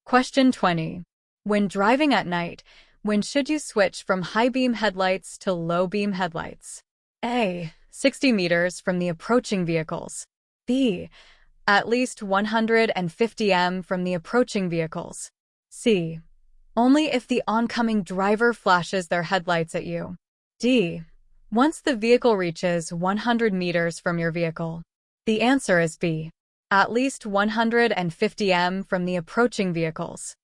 Question 20. When driving at night, when should you switch from high-beam headlights to low-beam headlights? A. 60 meters from the approaching vehicles. B. At least 150 m from the approaching vehicles. C. Only if the oncoming driver flashes their headlights at you. D. Once the vehicle reaches 100 meters from your vehicle. The answer is B. At least 150 m from the approaching vehicles.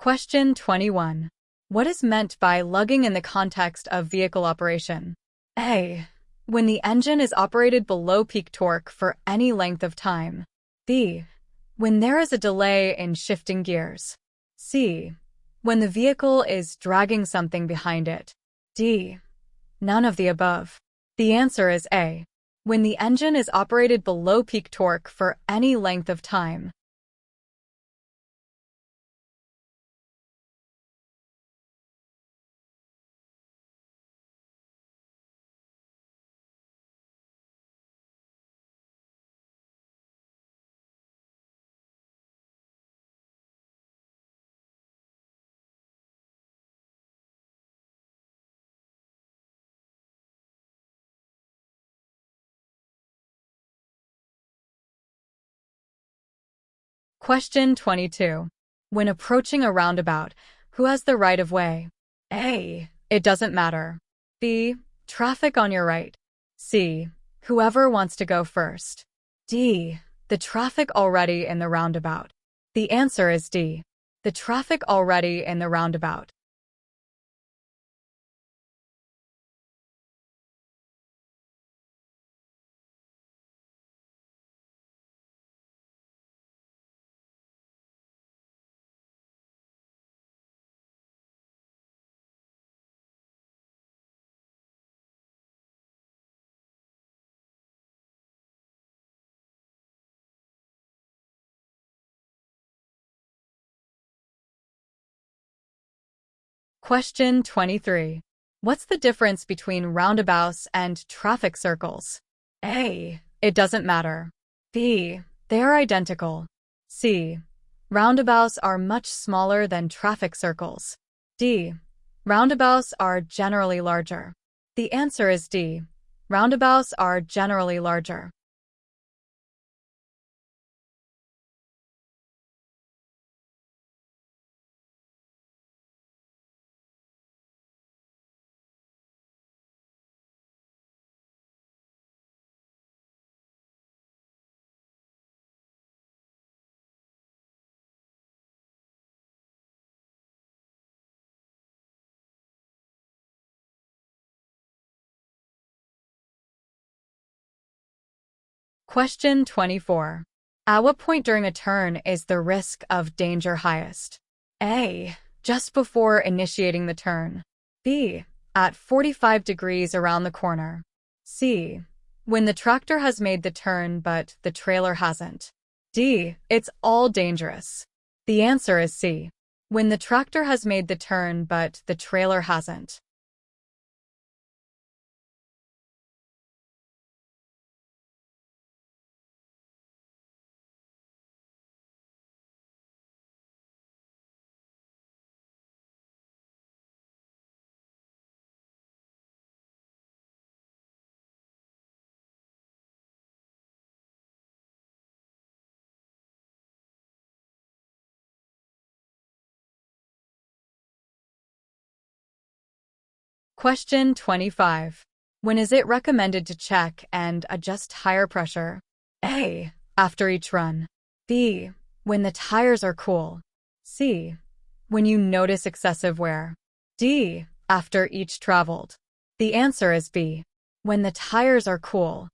Question 21. What is meant by lugging in the context of vehicle operation? A. When the engine is operated below peak torque for any length of time. B. When there is a delay in shifting gears. C. When the vehicle is dragging something behind it. D. None of the above. The answer is A. When the engine is operated below peak torque for any length of time. Question 22. When approaching a roundabout, who has the right of way? A. It doesn't matter. B. Traffic on your right. C. Whoever wants to go first. D. The traffic already in the roundabout. The answer is D. The traffic already in the roundabout. Question 23. What's the difference between roundabouts and traffic circles? A. It doesn't matter. B. They are identical. C. Roundabouts are much smaller than traffic circles. D. Roundabouts are generally larger. The answer is D. Roundabouts are generally larger. Question 24. At what point during a turn is the risk of danger highest? A. Just before initiating the turn. B. At 45 degrees around the corner. C. When the tractor has made the turn but the trailer hasn't. D. It's all dangerous. The answer is C. When the tractor has made the turn but the trailer hasn't. Question 25. When is it recommended to check and adjust tire pressure? A. After each run. B. When the tires are cool. C. When you notice excessive wear. D. After each traveled. The answer is B. When the tires are cool.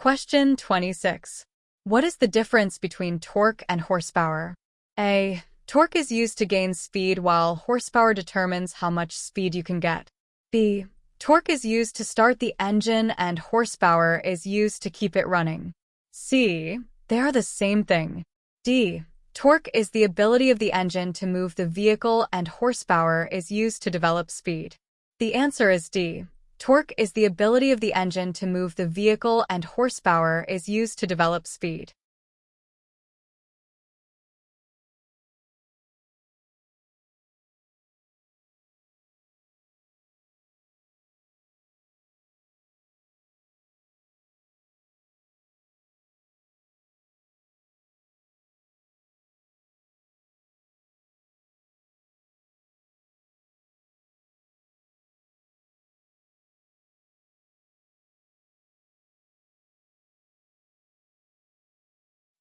Question 26. What is the difference between torque and horsepower? A. Torque is used to gain speed while horsepower determines how much speed you can get. B. Torque is used to start the engine and horsepower is used to keep it running. C. They are the same thing. D. Torque is the ability of the engine to move the vehicle and horsepower is used to develop speed. The answer is D. Torque is the ability of the engine to move the vehicle and horsepower is used to develop speed.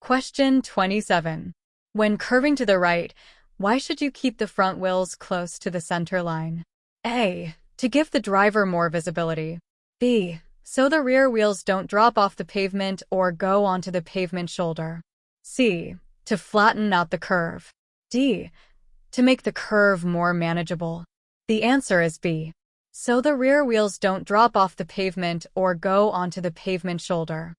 Question 27. When curving to the right, why should you keep the front wheels close to the center line? A. To give the driver more visibility. B. So the rear wheels don't drop off the pavement or go onto the pavement shoulder. C. To flatten out the curve. D. To make the curve more manageable. The answer is B. So the rear wheels don't drop off the pavement or go onto the pavement shoulder.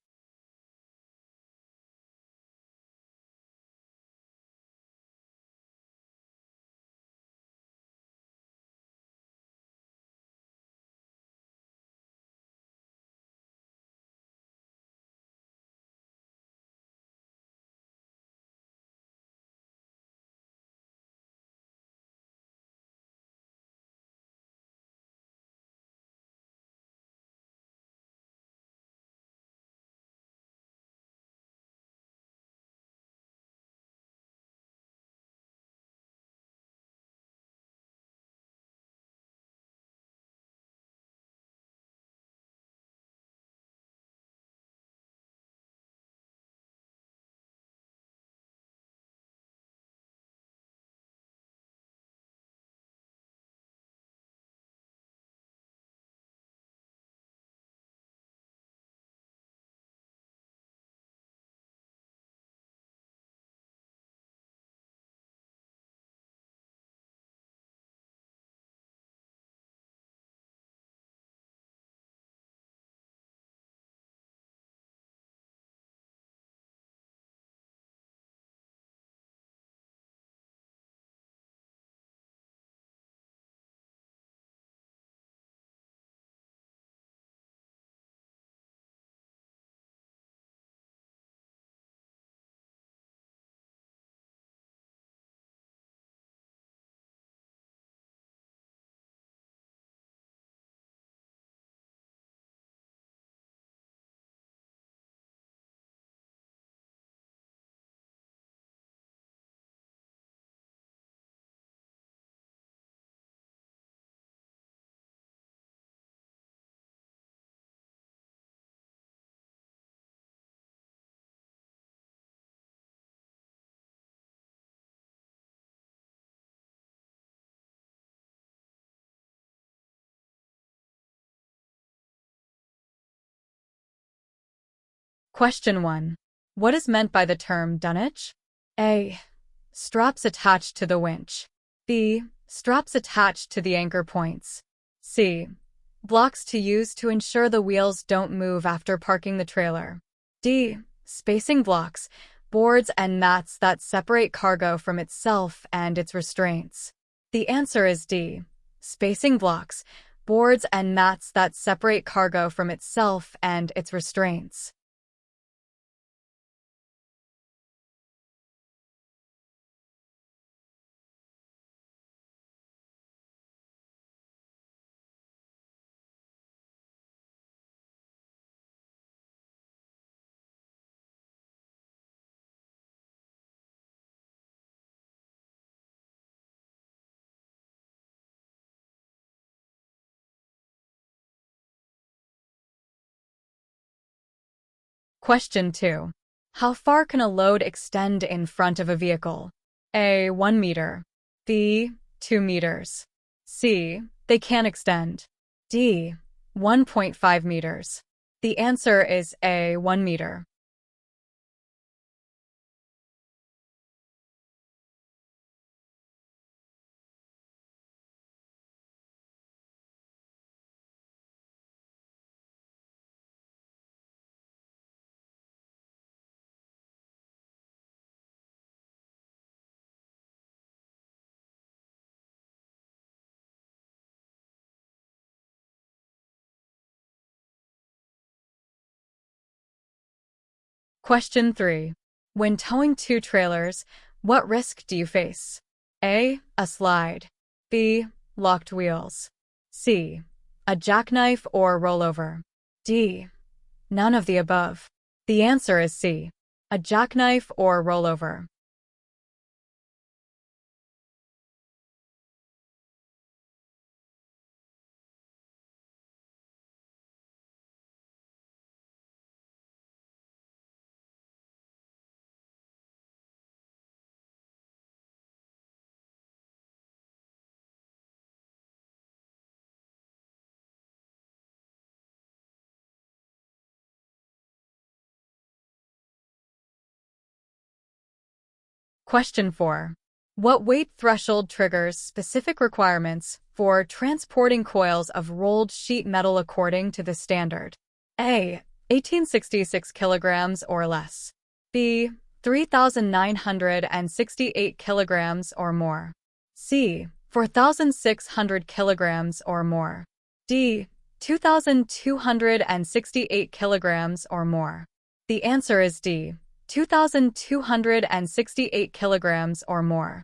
Question 1. What is meant by the term dunnage? A. Straps attached to the winch. B. Straps attached to the anchor points. C. Blocks to use to ensure the wheels don't move after parking the trailer. D. Spacing blocks, boards and mats that separate cargo from itself and its restraints. The answer is D. Spacing blocks, boards and mats that separate cargo from itself and its restraints. Question 2. How far can a load extend in front of a vehicle? A. 1 meter. B. 2 meters. C. They can extend. D. 1.5 meters. The answer is A. 1 meter. Question 3. When towing two trailers, what risk do you face? A. A slide. B. Locked wheels. C. A jackknife or rollover. D. None of the above. The answer is C. A jackknife or rollover. Question 4. What weight threshold triggers specific requirements for transporting coils of rolled sheet metal according to the standard? A. 1866 kilograms or less. B. 3,968 kilograms or more. C. 4,600 kilograms or more. D. 2,268 kilograms or more. The answer is D. 2,268 kilograms or more.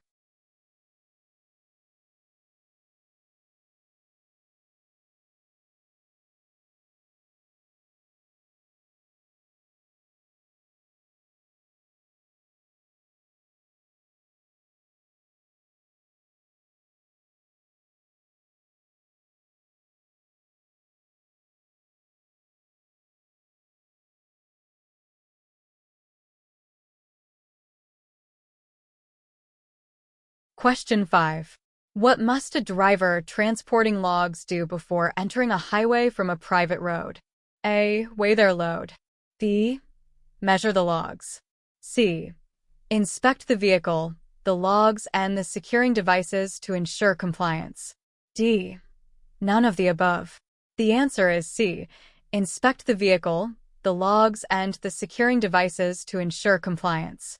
Question 5. What must a driver transporting logs do before entering a highway from a private road? A. Weigh their load. B. Measure the logs. C. Inspect the vehicle, the logs, and the securing devices to ensure compliance. D. None of the above. The answer is C. Inspect the vehicle, the logs, and the securing devices to ensure compliance.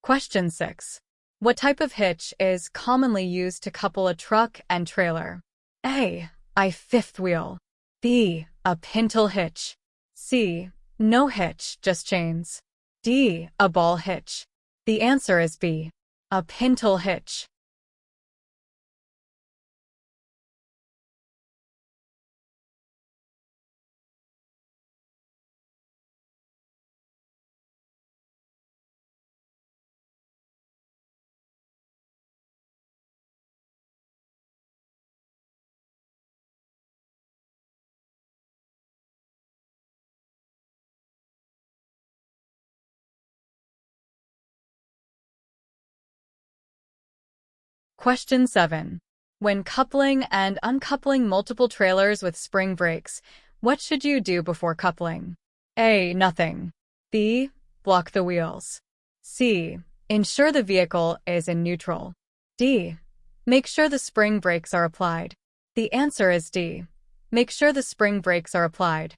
Question 6. What type of hitch is commonly used to couple a truck and trailer? A. A fifth wheel. B. A pintle hitch. C. No hitch, just chains. D. A ball hitch. The answer is B. A pintle hitch. Question 7. When coupling and uncoupling multiple trailers with spring brakes, what should you do before coupling? A. Nothing. B. Block the wheels. C. Ensure the vehicle is in neutral. D. Make sure the spring brakes are applied. The answer is D. Make sure the spring brakes are applied.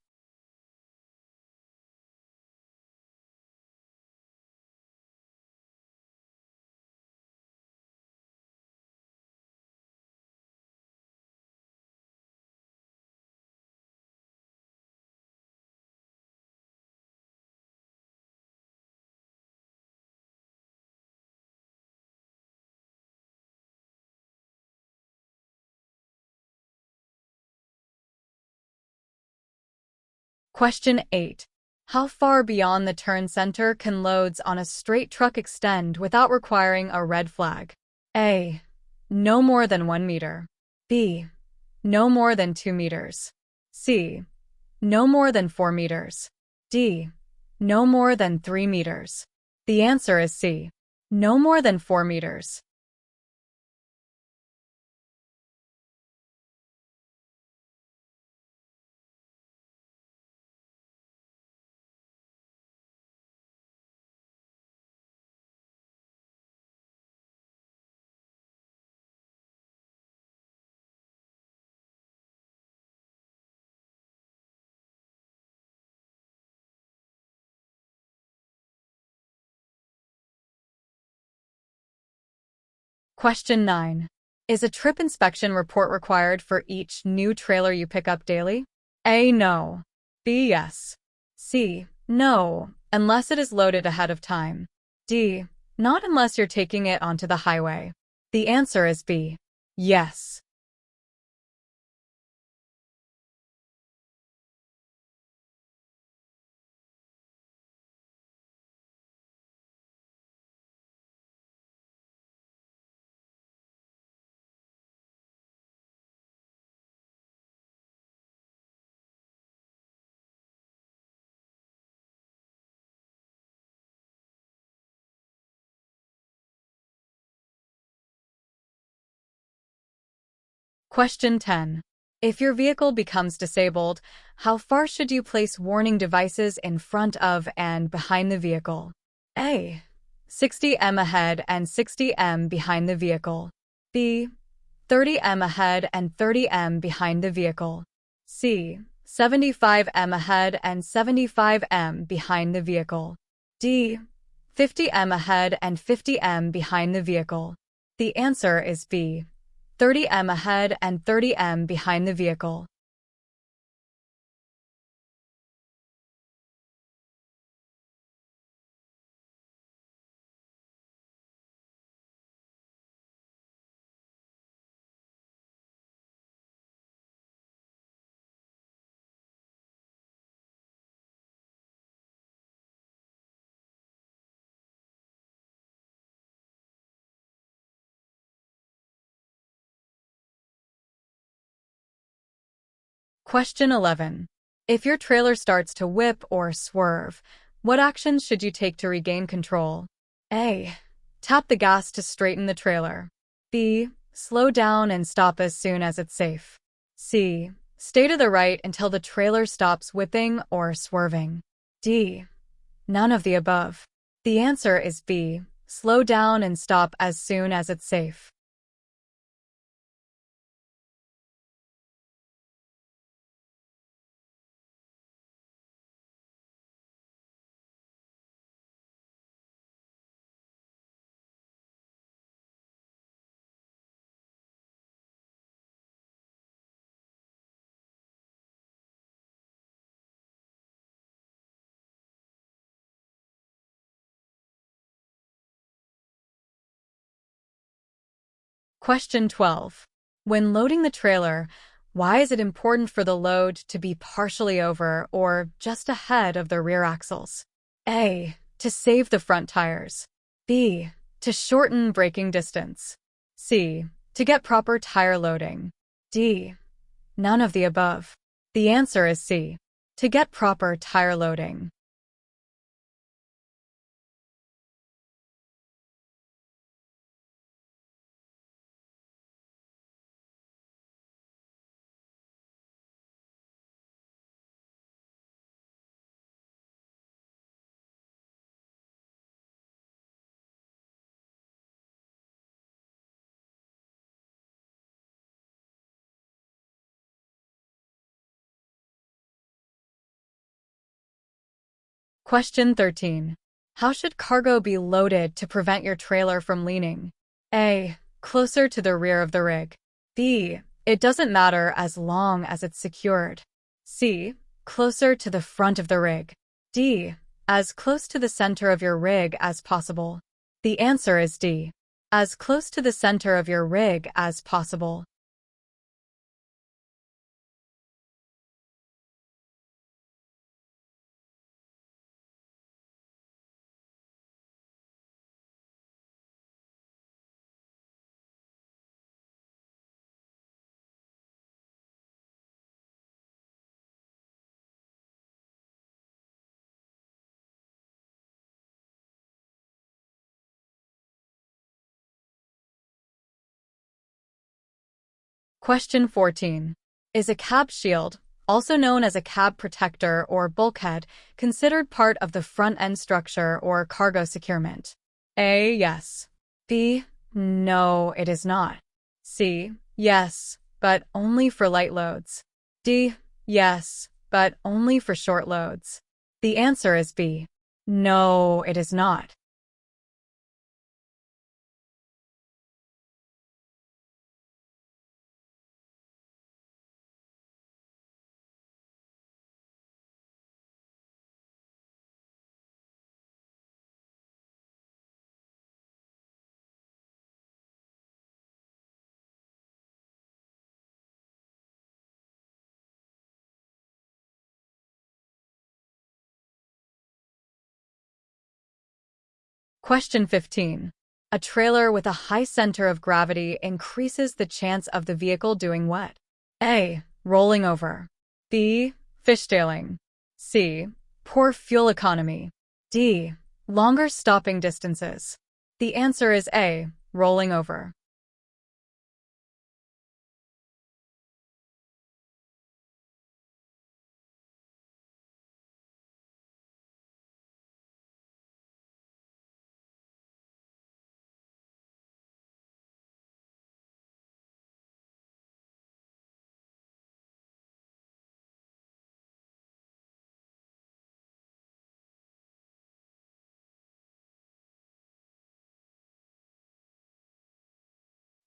Question 8. How far beyond the turn center can loads on a straight truck extend without requiring a red flag? A. No more than 1 meter. B. No more than 2 meters. C. No more than 4 meters. D. No more than 3 meters. The answer is C. No more than 4 meters. Question 9. Is a trip inspection report required for each new trailer you pick up daily? A. No. B. Yes. C. No, unless it is loaded ahead of time. D. Not unless you're taking it onto the highway. The answer is B. Yes. Question 10. If your vehicle becomes disabled, how far should you place warning devices in front of and behind the vehicle? A. 60 m ahead and 60 m behind the vehicle. B. 30 m ahead and 30 m behind the vehicle. C. 75 m ahead and 75 m behind the vehicle. D. 50 m ahead and 50 m behind the vehicle. The answer is B. 30 m ahead and 30 m behind the vehicle. Question 11. If your trailer starts to whip or swerve, what actions should you take to regain control? A. Tap the gas to straighten the trailer. B. Slow down and stop as soon as it's safe. C. Stay to the right until the trailer stops whipping or swerving. D. None of the above. The answer is B. Slow down and stop as soon as it's safe. Question 12. When loading the trailer, why is it important for the load to be partially over or just ahead of the rear axles? A. To save the front tires. B. To shorten braking distance. C. To get proper tire loading. D. None of the above. The answer is C. To get proper tire loading. Question 13. How should cargo be loaded to prevent your trailer from leaning? A. Closer to the rear of the rig. B. It doesn't matter as long as it's secured. C. Closer to the front of the rig. D. As close to the center of your rig as possible. The answer is D. As close to the center of your rig as possible. Question 14. Is a cab shield, also known as a cab protector or bulkhead, considered part of the front-end structure or cargo securement? A. Yes. B. No, it is not. C. Yes, but only for light loads. D. Yes, but only for short loads. The answer is B. No, it is not. Question 15. A trailer with a high center of gravity increases the chance of the vehicle doing what? A. Rolling over. B. Fishtailing. C. Poor fuel economy. D. Longer stopping distances. The answer is A. Rolling over.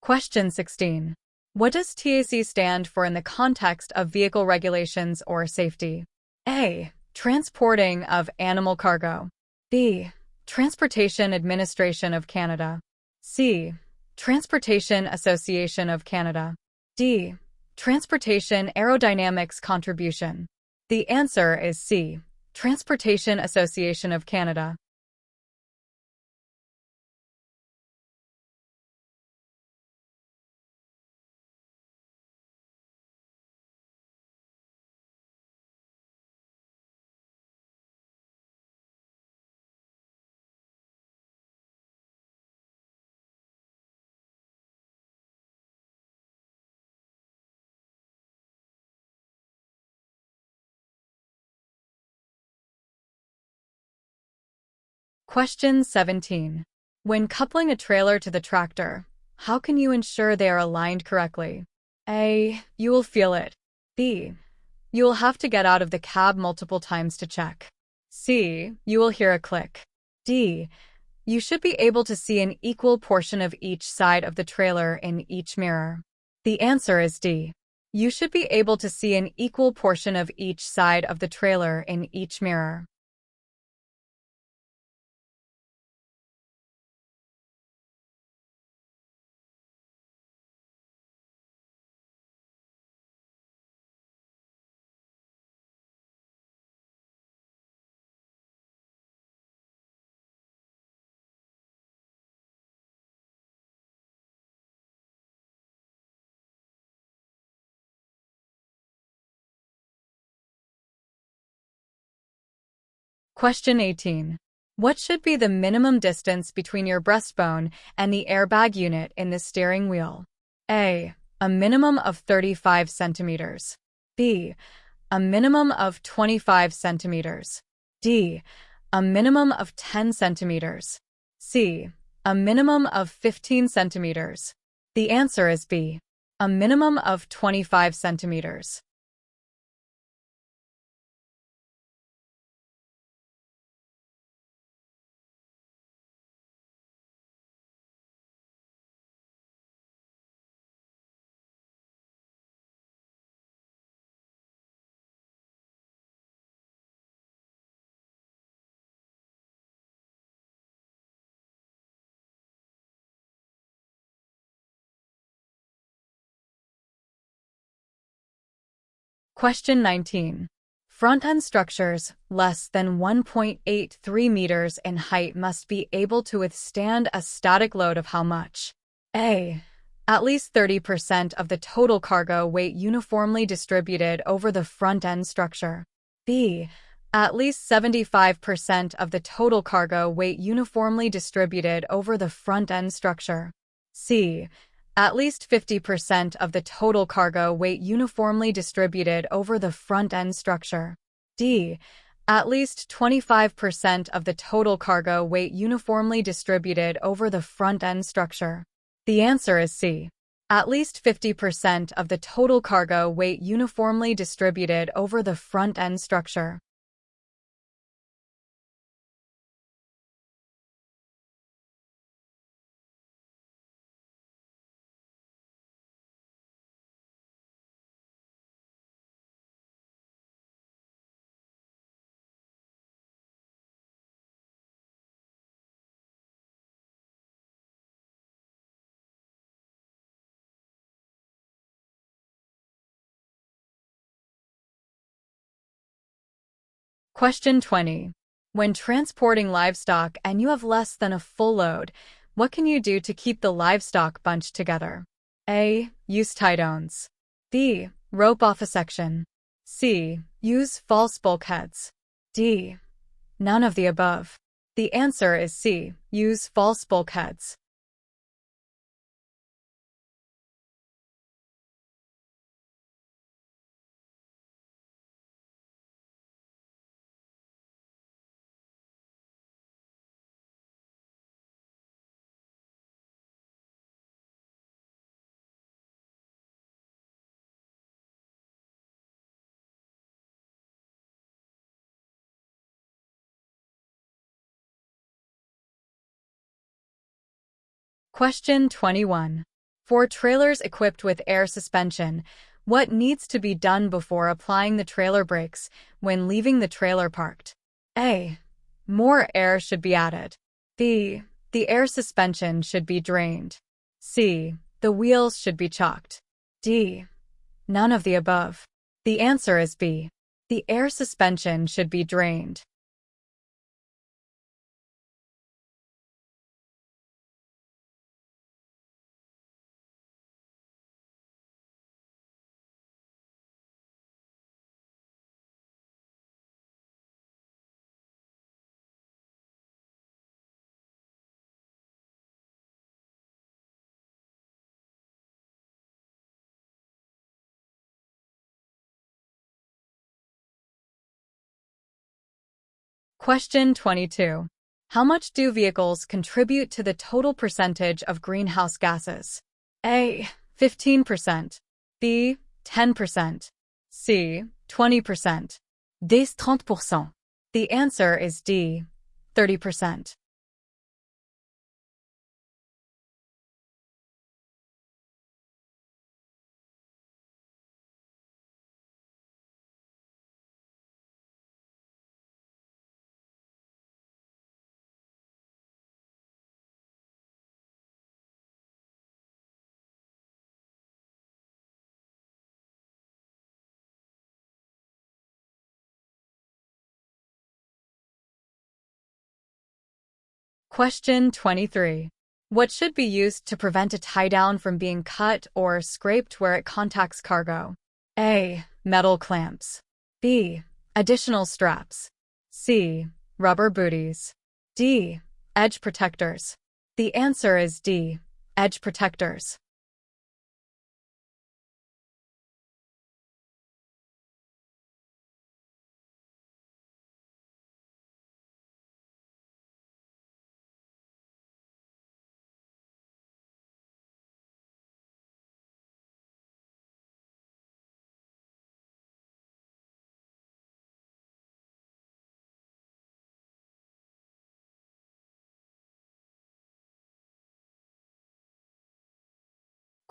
Question 16. What does TAC stand for in the context of vehicle regulations or safety? A. Transporting of animal cargo. B. Transportation Administration of Canada. C. Transportation Association of Canada. D. Transportation Aerodynamics Contribution. The answer is C. Transportation Association of Canada. Question 17. When coupling a trailer to the tractor, how can you ensure they are aligned correctly? A. You will feel it. B. You will have to get out of the cab multiple times to check. C. You will hear a click. D. You should be able to see an equal portion of each side of the trailer in each mirror. The answer is D. You should be able to see an equal portion of each side of the trailer in each mirror. Question 18. What should be the minimum distance between your breastbone and the airbag unit in the steering wheel? A. A minimum of 35 centimeters. B. A minimum of 25 centimeters. D. A minimum of 10 centimeters. C. A minimum of 15 centimeters. The answer is B. A minimum of 25 centimeters. Question 19. Front-end structures less than 1.83 meters in height must be able to withstand a static load of how much? A. At least 30% of the total cargo weight uniformly distributed over the front-end structure. B. At least 75% of the total cargo weight uniformly distributed over the front-end structure. C. At least 50% of the total cargo weight uniformly distributed over the front-end structure. D. At least 25% of the total cargo weight uniformly distributed over the front-end structure. The answer is C. At least 50% of the total cargo weight uniformly distributed over the front-end structure. Question 20. When transporting livestock and you have less than a full load, what can you do to keep the livestock bunched together? A. Use tie-downs. B. Rope off a section. C. Use false bulkheads. D. None of the above. The answer is C. Use false bulkheads. Question 21. For trailers equipped with air suspension, what needs to be done before applying the trailer brakes when leaving the trailer parked? A. More air should be added. B. The air suspension should be drained. C. The wheels should be chalked. D. None of the above. The answer is B. The air suspension should be drained. Question 22. How much do vehicles contribute to the total percentage of greenhouse gases? A. 15%. B. 10%. C. 20%. D. 30%. The answer is D. 30%. Question 23. What should be used to prevent a tie-down from being cut or scraped where it contacts cargo? A. Metal clamps. B. Additional straps. C. Rubber booties. D. Edge protectors. The answer is D. Edge protectors.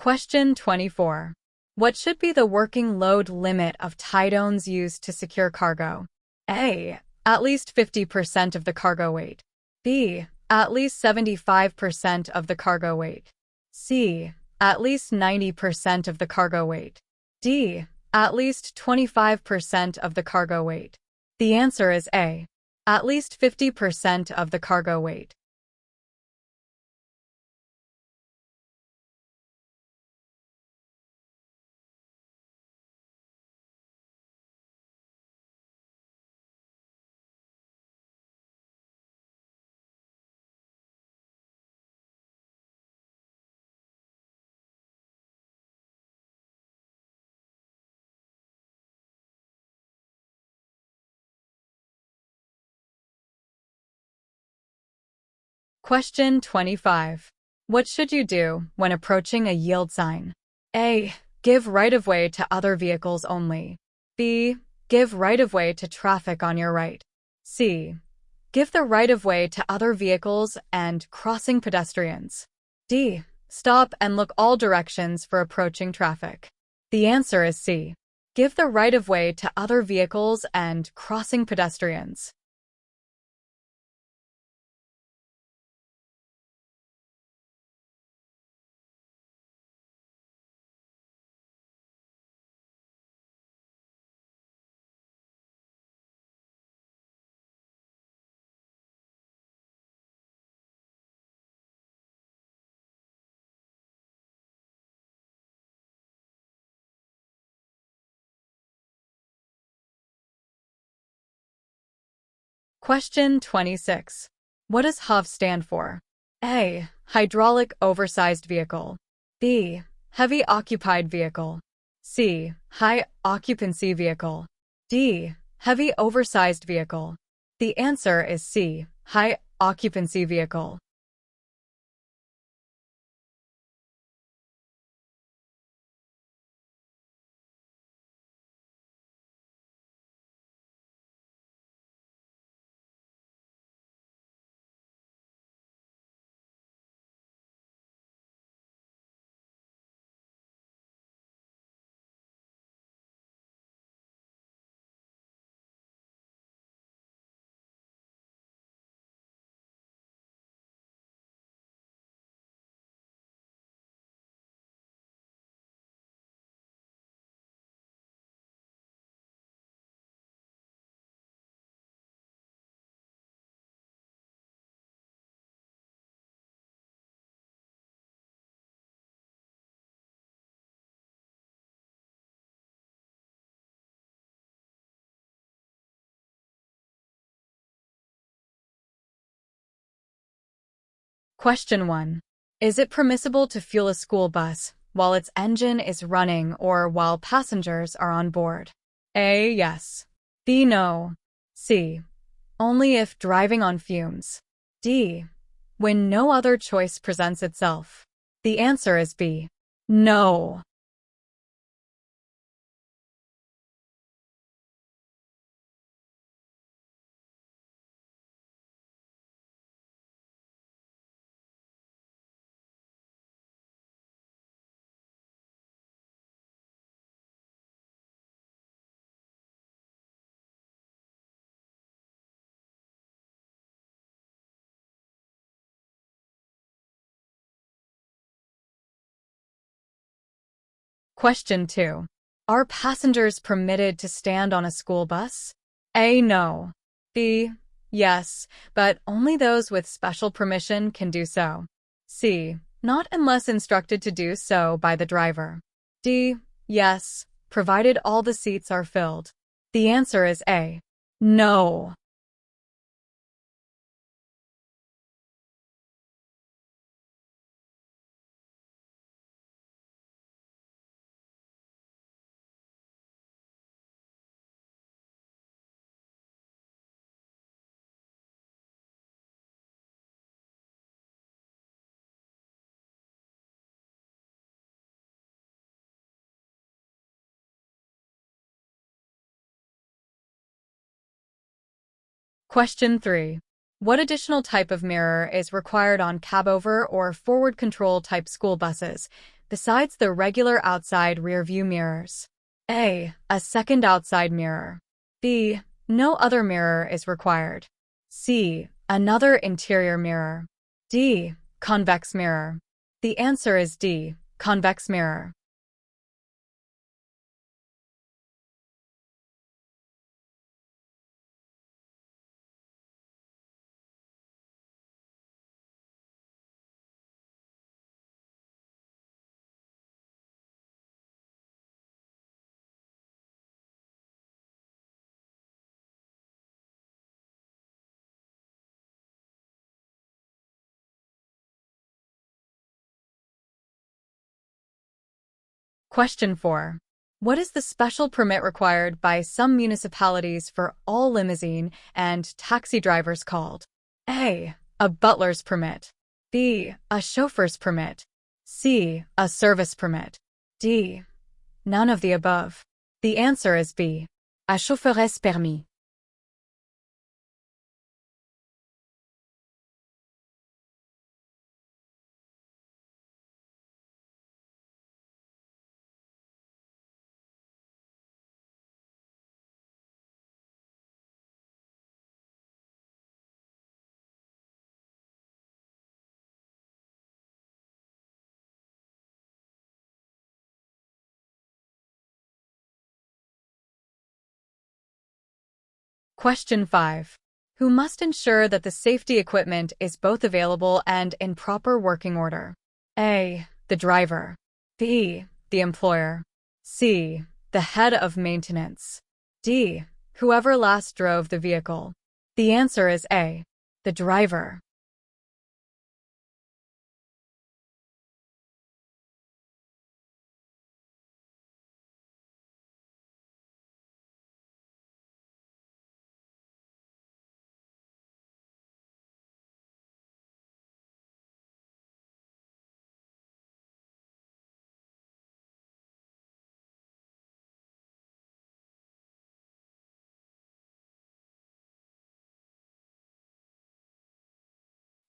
Question 24. What should be the working load limit of tie-downs used to secure cargo? A. At least 50% of the cargo weight. B. At least 75% of the cargo weight. C. At least 90% of the cargo weight. D. At least 25% of the cargo weight. The answer is A. At least 50% of the cargo weight. Question 25. What should you do when approaching a yield sign? A. Give right-of-way to other vehicles only. B. Give right-of-way to traffic on your right. C. Give the right-of-way to other vehicles and crossing pedestrians. D. Stop and look all directions for approaching traffic. The answer is C. Give the right-of-way to other vehicles and crossing pedestrians. Question 26. What does HOV stand for? A. Hydraulic oversized vehicle. B. Heavy occupied vehicle. C. High occupancy vehicle. D. Heavy oversized vehicle. The answer is C. High occupancy vehicle. Question 1. Is it permissible to fuel a school bus while its engine is running or while passengers are on board? A. Yes. B. No. C. Only if driving on fumes. D. When no other choice presents itself. The answer is B. No. Question 2. Are passengers permitted to stand on a school bus? A. No. B. Yes, but only those with special permission can do so. C. Not unless instructed to do so by the driver. D. Yes, provided all the seats are filled. The answer is A. No. Question 3. What additional type of mirror is required on cabover or forward control type school buses, besides the regular outside rear view mirrors? A. A second outside mirror. B. No other mirror is required. C. Another interior mirror. D. Convex mirror. The answer is D. Convex mirror. Question 4. What is the special permit required by some municipalities for all limousine and taxi drivers called? A. A butler's permit. B. A chauffeur's permit. C. A service permit. D. None of the above. The answer is B. A chauffeur's permis. Question 5. Who must ensure that the safety equipment is both available and in proper working order? A. The driver. B. The employer. C. The head of maintenance. D. Whoever last drove the vehicle. The answer is A. The driver.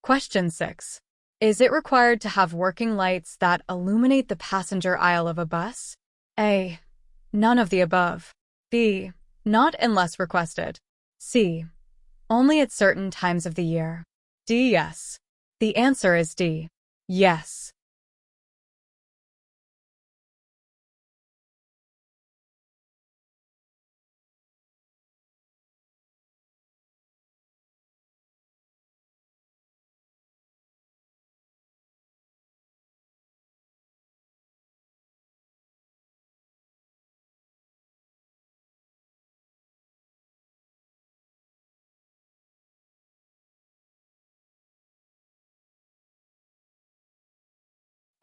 Question 6. Is it required to have working lights that illuminate the passenger aisle of a bus? A. None of the above. B. Not unless requested. C. Only at certain times of the year. D. Yes. The answer is D. Yes.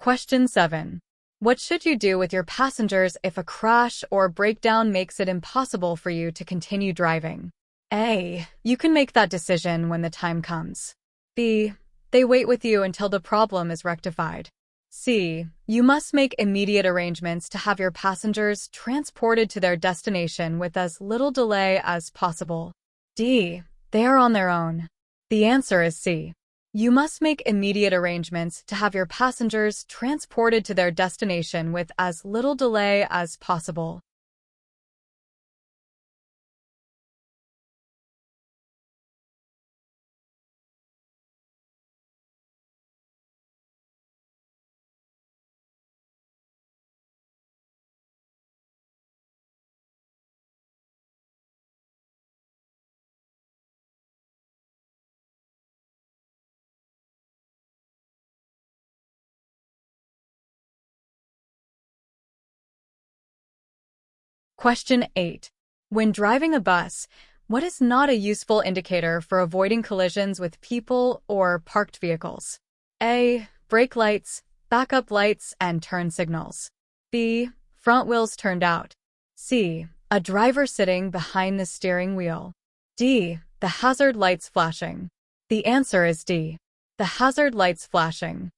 Question 7. What should you do with your passengers if a crash or breakdown makes it impossible for you to continue driving? A. You can make that decision when the time comes. B. They wait with you until the problem is rectified. C. You must make immediate arrangements to have your passengers transported to their destination with as little delay as possible. D. They are on their own. The answer is C. You must make immediate arrangements to have your passengers transported to their destination with as little delay as possible. Question 8. When driving a bus, what is not a useful indicator for avoiding collisions with people or parked vehicles? A. Brake lights, backup lights, and turn signals. B. Front wheels turned out. C. A driver sitting behind the steering wheel. D. The hazard lights flashing. The answer is D. The hazard lights flashing.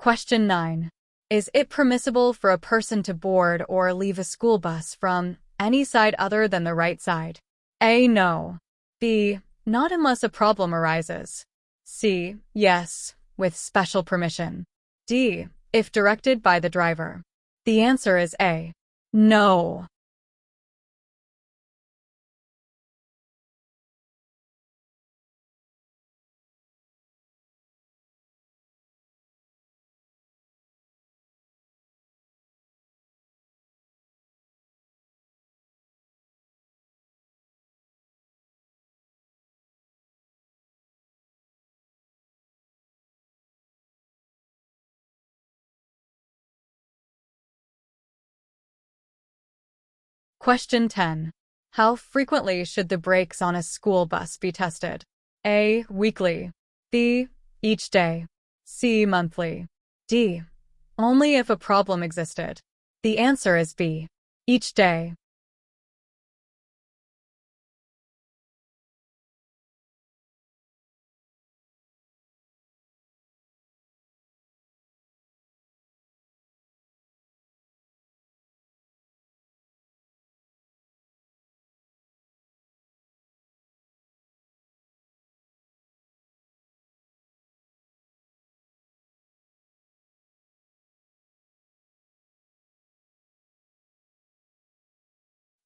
Question 9. Is it permissible for a person to board or leave a school bus from any side other than the right side? A. No. B. Not unless a problem arises. C. Yes, with special permission. D. If directed by the driver. The answer is A. No. Question 10. How frequently should the brakes on a school bus be tested? A. Weekly. B. Each day. C. Monthly. D. Only if a problem existed. The answer is B. Each day.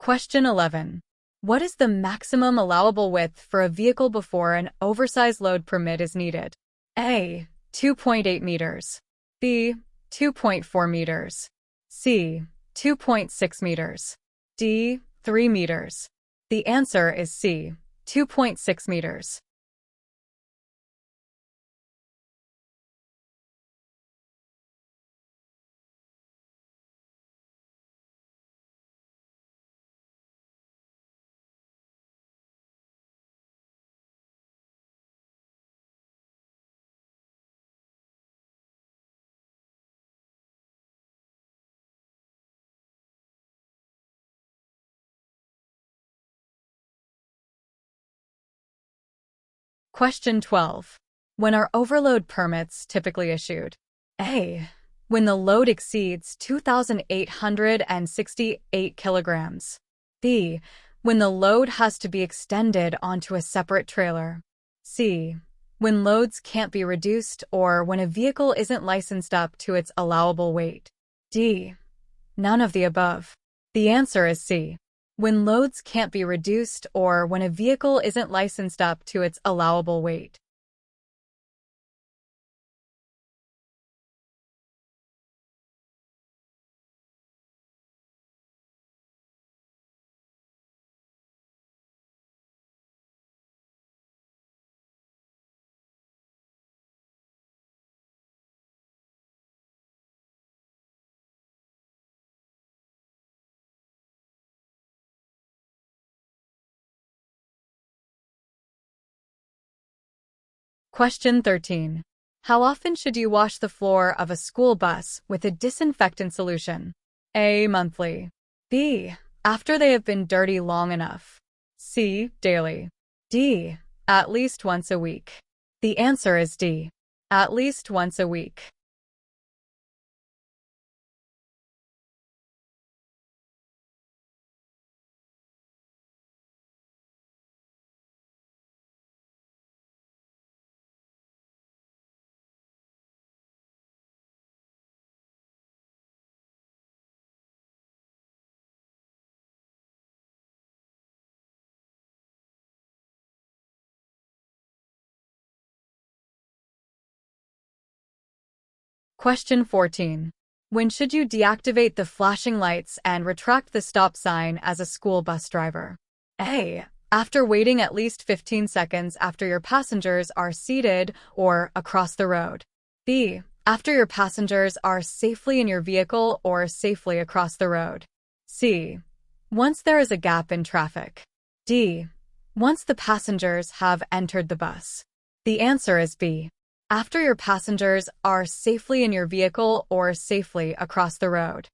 Question 11. What is the maximum allowable width for a vehicle before an oversized load permit is needed? A. 2.8 meters. B. 2.4 meters. C. 2.6 meters. D. 3 meters. The answer is C. 2.6 meters. Question 12. When are overload permits typically issued? A. When the load exceeds 2,868 kilograms. B. When the load has to be extended onto a separate trailer. C. When loads can't be reduced or when a vehicle isn't licensed up to its allowable weight. D. None of the above. The answer is C. When loads can't be reduced or when a vehicle isn't licensed up to its allowable weight. Question 13. How often should you wash the floor of a school bus with a disinfectant solution? A. Monthly. B. After they have been dirty long enough. C. Daily. D. At least once a week. The answer is D. At least once a week. Question 14. When should you deactivate the flashing lights and retract the stop sign as a school bus driver? A. After waiting at least 15 seconds after your passengers are seated or across the road. B. After your passengers are safely in your vehicle or safely across the road. C. Once there is a gap in traffic. D. Once the passengers have entered the bus. The answer is B. After your passengers are safely in your vehicle or safely across the road.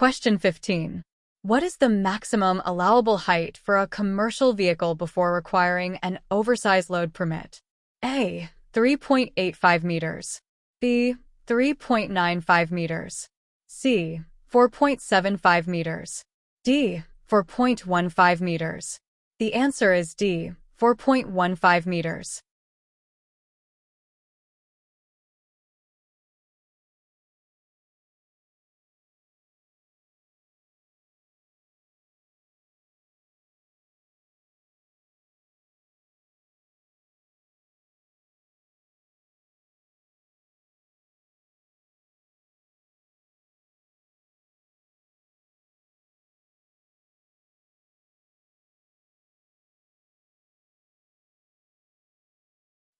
Question 15. What is the maximum allowable height for a commercial vehicle before requiring an oversized load permit? A. 3.85 meters. B. 3.95 meters. C. 4.75 meters. D. 4.15 meters. The answer is D. 4.15 meters.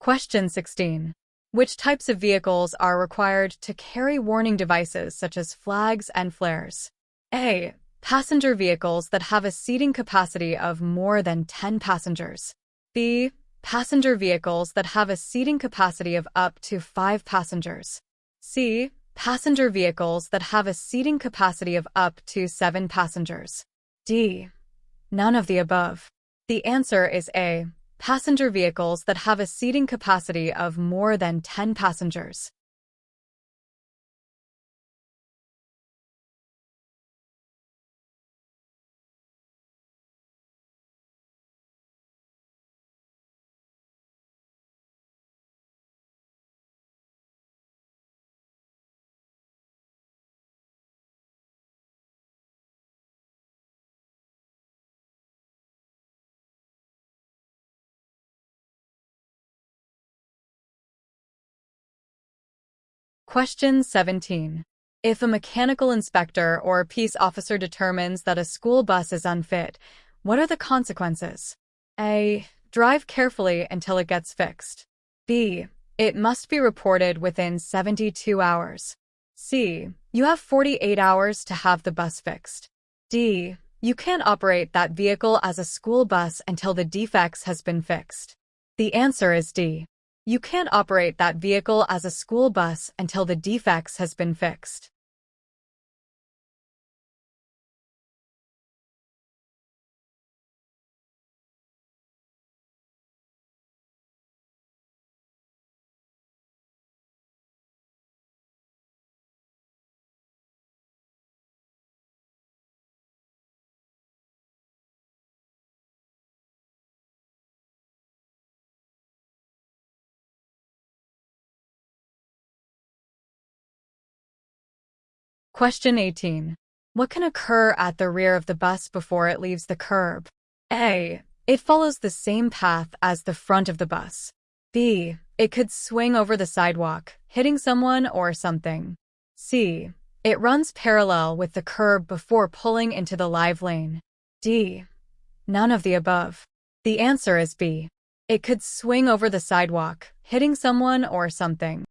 Question 16. Which types of vehicles are required to carry warning devices such as flags and flares? A. Passenger vehicles that have a seating capacity of more than 10 passengers. B. Passenger vehicles that have a seating capacity of up to 5 passengers. C. Passenger vehicles that have a seating capacity of up to 7 passengers. D. None of the above. The answer is A. Passenger vehicles that have a seating capacity of more than 10 passengers. Question 17. If a mechanical inspector or peace officer determines that a school bus is unfit, what are the consequences? A. Drive carefully until it gets fixed. B. It must be reported within 72 hours. C. You have 48 hours to have the bus fixed. D. You can't operate that vehicle as a school bus until the defects has been fixed. The answer is D. You can't operate that vehicle as a school bus until the defects has been fixed. Question 18. What can occur at the rear of the bus before it leaves the curb? A. It follows the same path as the front of the bus. B. It could swing over the sidewalk, hitting someone or something. C. It runs parallel with the curb before pulling into the live lane. D. None of the above. The answer is B. It could swing over the sidewalk, hitting someone or something.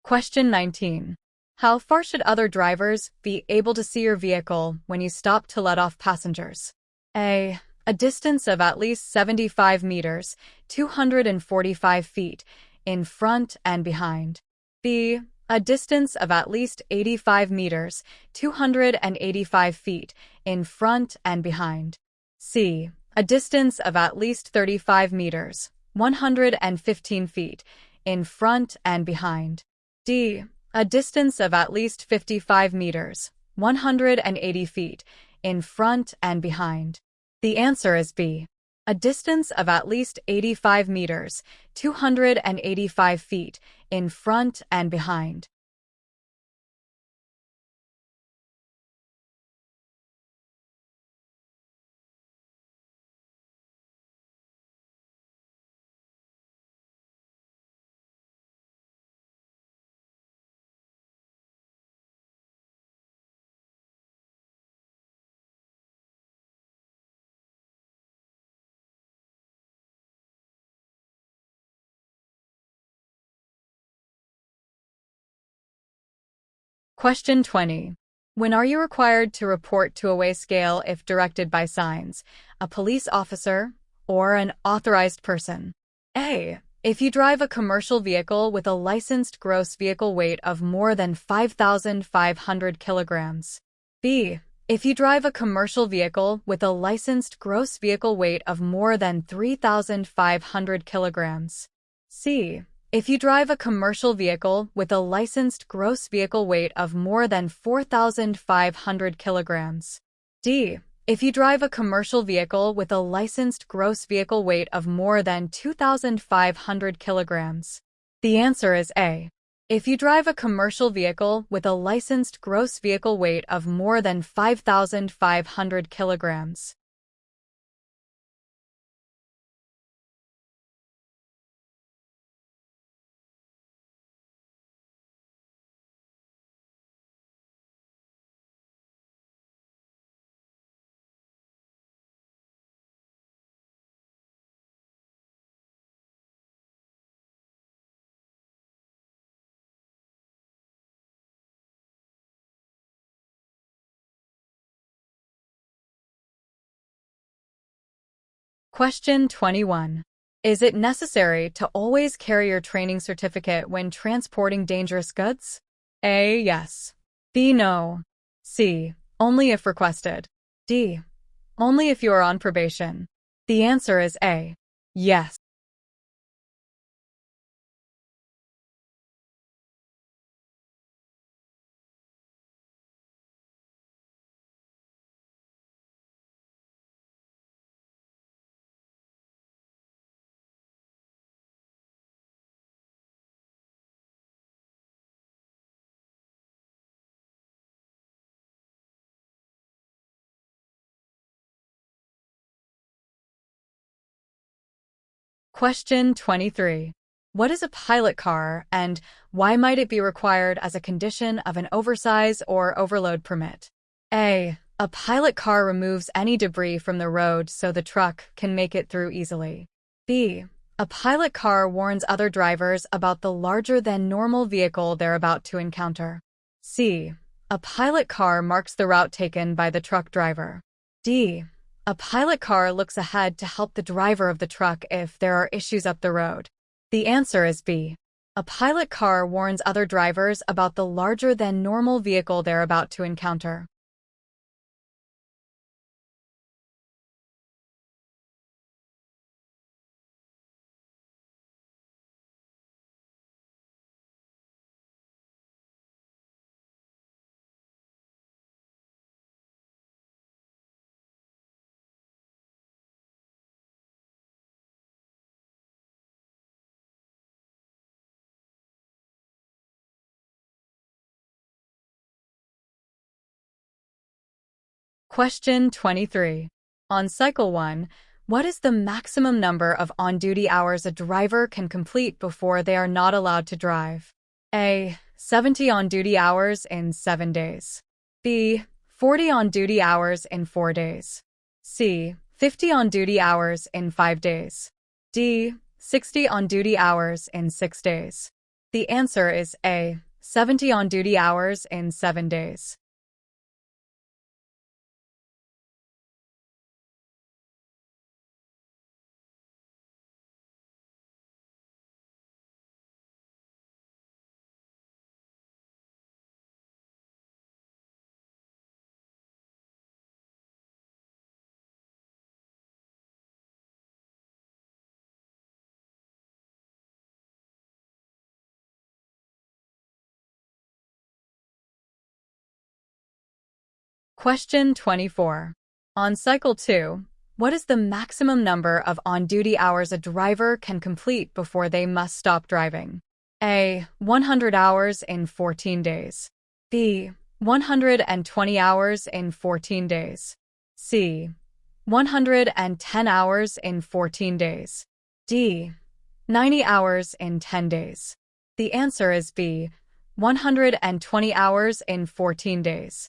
Question 19. How far should other drivers be able to see your vehicle when you stop to let off passengers? A. A distance of at least 75 meters, 245 feet, in front and behind. B. A distance of at least 85 meters, 285 feet, in front and behind. C. A distance of at least 35 meters, 115 feet, in front and behind. D. A distance of at least 55 meters, 180 feet, in front and behind. The answer is B. A distance of at least 85 meters, 285 feet, in front and behind. Question 20. When are you required to report to a weigh scale if directed by signs, a police officer, or an authorized person? A. If you drive a commercial vehicle with a licensed gross vehicle weight of more than 5,500 kilograms. B. If you drive a commercial vehicle with a licensed gross vehicle weight of more than 3,500 kilograms. C. If you drive a commercial vehicle with a licensed gross vehicle weight of more than 4,500 kilograms. D. If you drive a commercial vehicle with a licensed gross vehicle weight of more than 2,500 kilograms. The answer is A. If you drive a commercial vehicle with a licensed gross vehicle weight of more than 5,500 kilograms. Question 21. Is it necessary to always carry your training certificate when transporting dangerous goods? A. Yes. B. No. C. Only if requested. D. Only if you are on probation. The answer is A. Yes. Question 23. What is a pilot car and why might it be required as a condition of an oversize or overload permit? A. A pilot car removes any debris from the road so the truck can make it through easily. B. A pilot car warns other drivers about the larger than normal vehicle they're about to encounter. C. A pilot car marks the route taken by the truck driver. D. A pilot car looks ahead to help the driver of the truck if there are issues up the road. The answer is B. A pilot car warns other drivers about the larger than normal vehicle they're about to encounter. Question 23. On cycle 1, what is the maximum number of on-duty hours a driver can complete before they are not allowed to drive? A. 70 on-duty hours in 7 days. B. 40 on-duty hours in 4 days. C. 50 on-duty hours in 5 days. D. 60 on-duty hours in 6 days. The answer is A. 70 on-duty hours in 7 days. Question 24. On cycle 2, what is the maximum number of on-duty hours a driver can complete before they must stop driving? A. 100 hours in 14 days. B. 120 hours in 14 days. C. 110 hours in 14 days. D. 90 hours in 10 days. The answer is B. 120 hours in 14 days.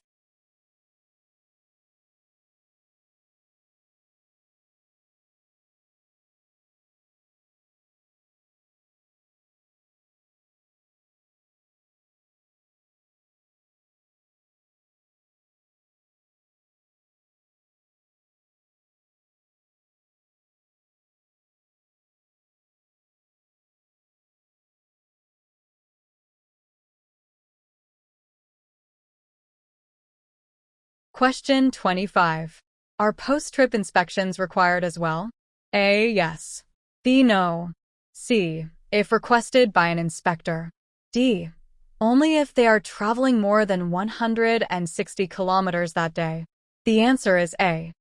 Question 25. Are post-trip inspections required as well? A. Yes. B. No. C. If requested by an inspector. D. Only if they are traveling more than 160 kilometers that day. The answer is A.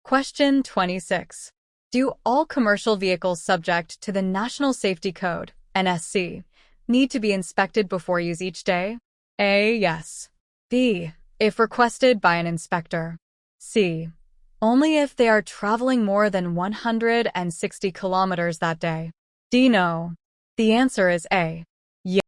Question 26. Do all commercial vehicles subject to the National Safety Code, NSC, need to be inspected before use each day? A. Yes. B. If requested by an inspector. C. Only if they are traveling more than 160 kilometers that day. D. No. The answer is A. Yes.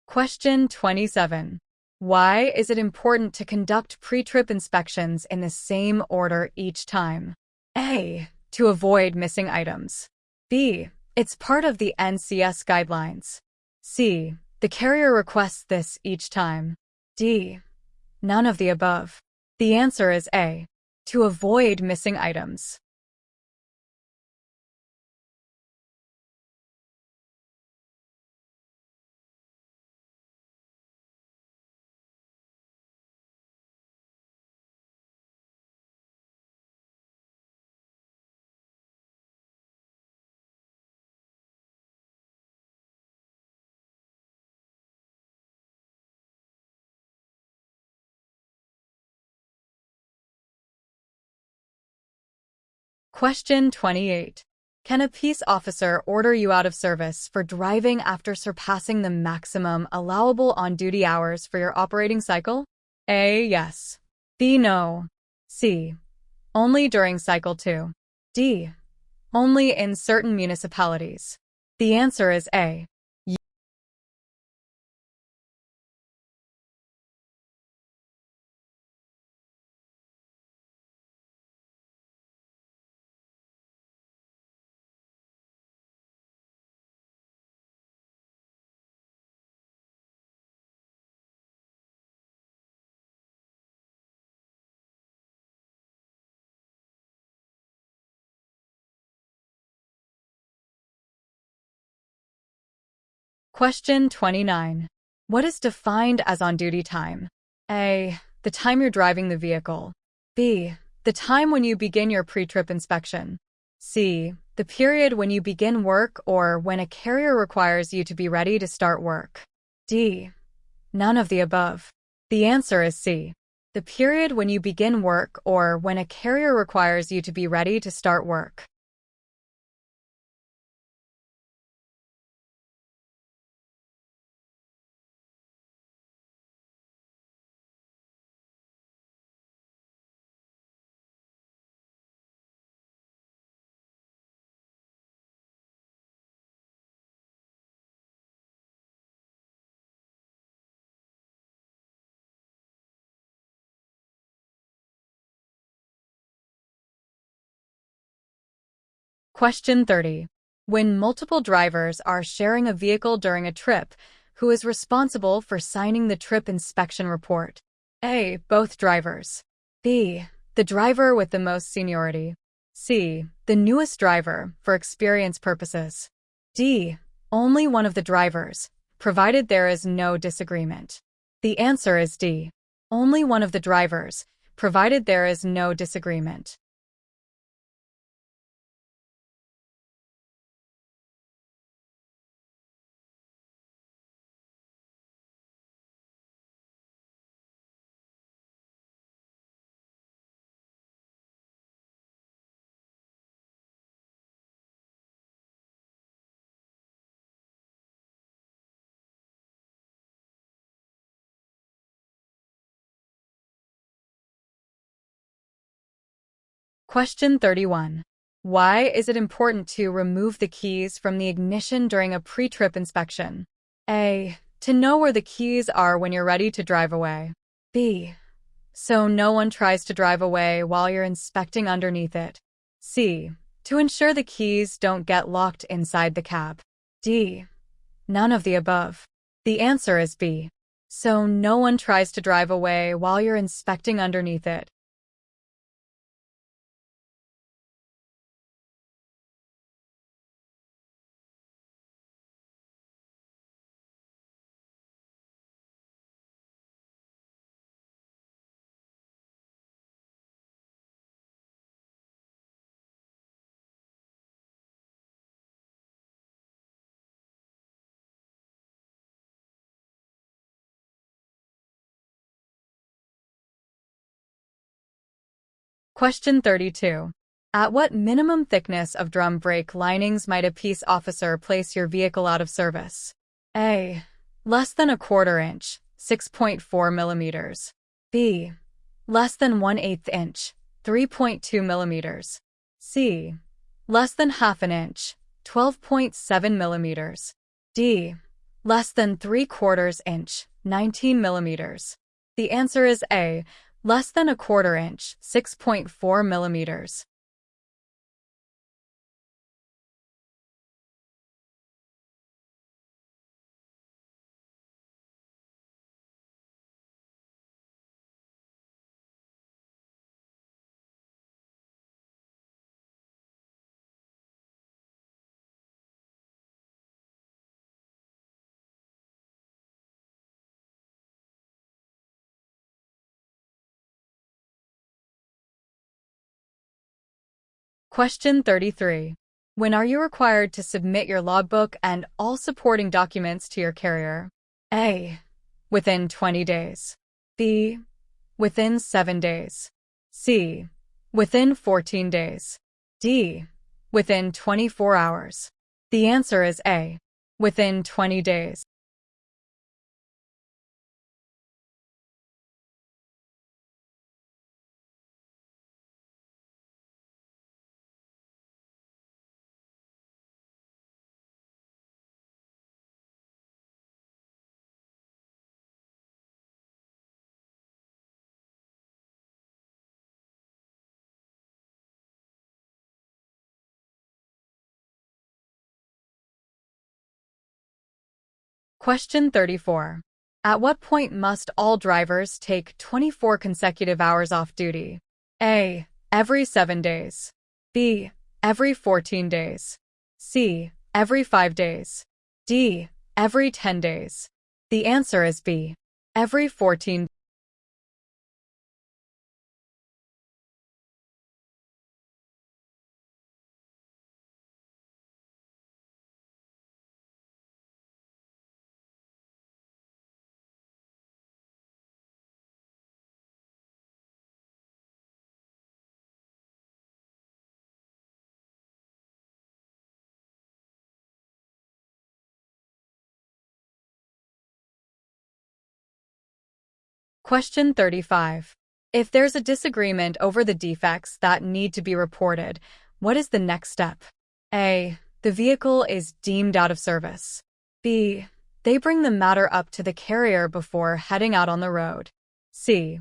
Question 27. Why is it important to conduct pre-trip inspections in the same order each time? A. To avoid missing items. B. It's part of the NCS guidelines. C. The carrier requests this each time. D. None of the above. The answer is A. To avoid missing items. Question 28. Can a peace officer order you out of service for driving after surpassing the maximum allowable on-duty hours for your operating cycle? A. Yes. B. No. C. Only during cycle 2. D. Only in certain municipalities. The answer is A. Question 29. What is defined as on-duty time? A. The time you're driving the vehicle. B. The time when you begin your pre-trip inspection. C. The period when you begin work or when a carrier requires you to be ready to start work. D. None of the above. The answer is C. The period when you begin work or when a carrier requires you to be ready to start work. Question 30. When multiple drivers are sharing a vehicle during a trip, who is responsible for signing the trip inspection report? A. Both drivers. B. The driver with the most seniority. C. The newest driver, for experience purposes. D. Only one of the drivers, provided there is no disagreement. The answer is D. Only one of the drivers, provided there is no disagreement. Question 31. Why is it important to remove the keys from the ignition during a pre-trip inspection? A. To know where the keys are when you're ready to drive away. B. So no one tries to drive away while you're inspecting underneath it. C. To ensure the keys don't get locked inside the cab. D. None of the above. The answer is B. So no one tries to drive away while you're inspecting underneath it. Question 32. At what minimum thickness of drum brake linings might a peace officer place your vehicle out of service? A. Less than a quarter inch, 6.4 millimeters. B. Less than 1/8 inch, 3.2 millimeters. C. Less than half an inch, 12.7 millimeters. D. Less than 3/4 inch, 19 millimeters. The answer is A. Less than a quarter inch, 6.4 millimeters. Question 33. When are you required to submit your logbook and all supporting documents to your carrier? A. Within 20 days. B. Within 7 days. C. Within 14 days. D. Within 24 hours. The answer is A. Within 20 days. Question 34. At what point must all drivers take 24 consecutive hours off duty? A. Every 7 days. B. Every 14 days. C. Every 5 days. D. Every 10 days. The answer is B. Every 14. Question 35. If there's a disagreement over the defects that need to be reported, what is the next step? A. The vehicle is deemed out of service. B. They bring the matter up to the carrier before heading out on the road. C.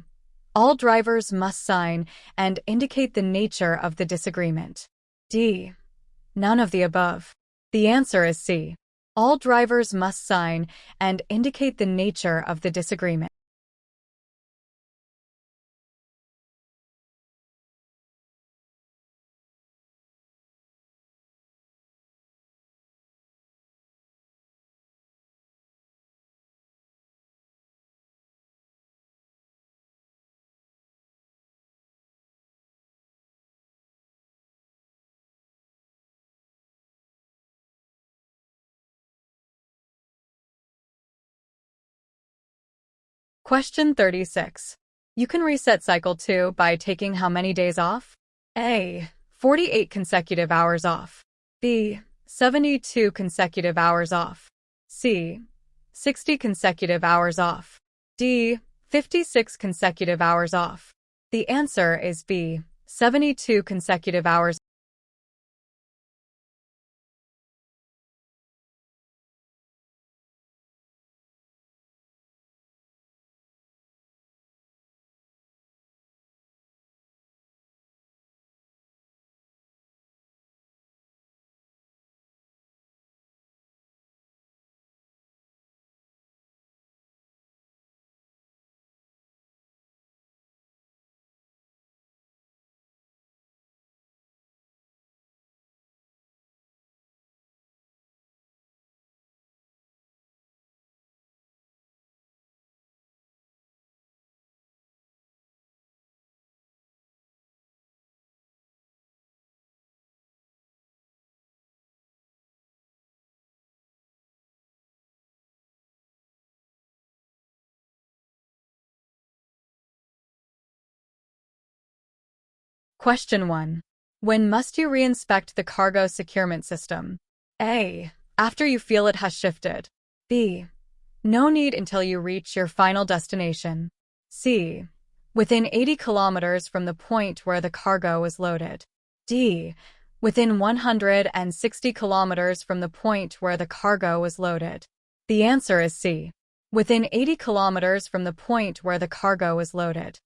All drivers must sign and indicate the nature of the disagreement. D. None of the above. The answer is C. All drivers must sign and indicate the nature of the disagreement. Question 36. You can reset cycle 2 by taking how many days off? A. 48 consecutive hours off. B. 72 consecutive hours off. C. 60 consecutive hours off. D. 56 consecutive hours off. The answer is B. 72 consecutive hours. Question 1. When must you reinspect the cargo securement system? A. After you feel it has shifted. B. No need until you reach your final destination. C. Within 80 kilometers from the point where the cargo was loaded. D. Within 160 kilometers from the point where the cargo was loaded. The answer is C. Within 80 kilometers from the point where the cargo was loaded.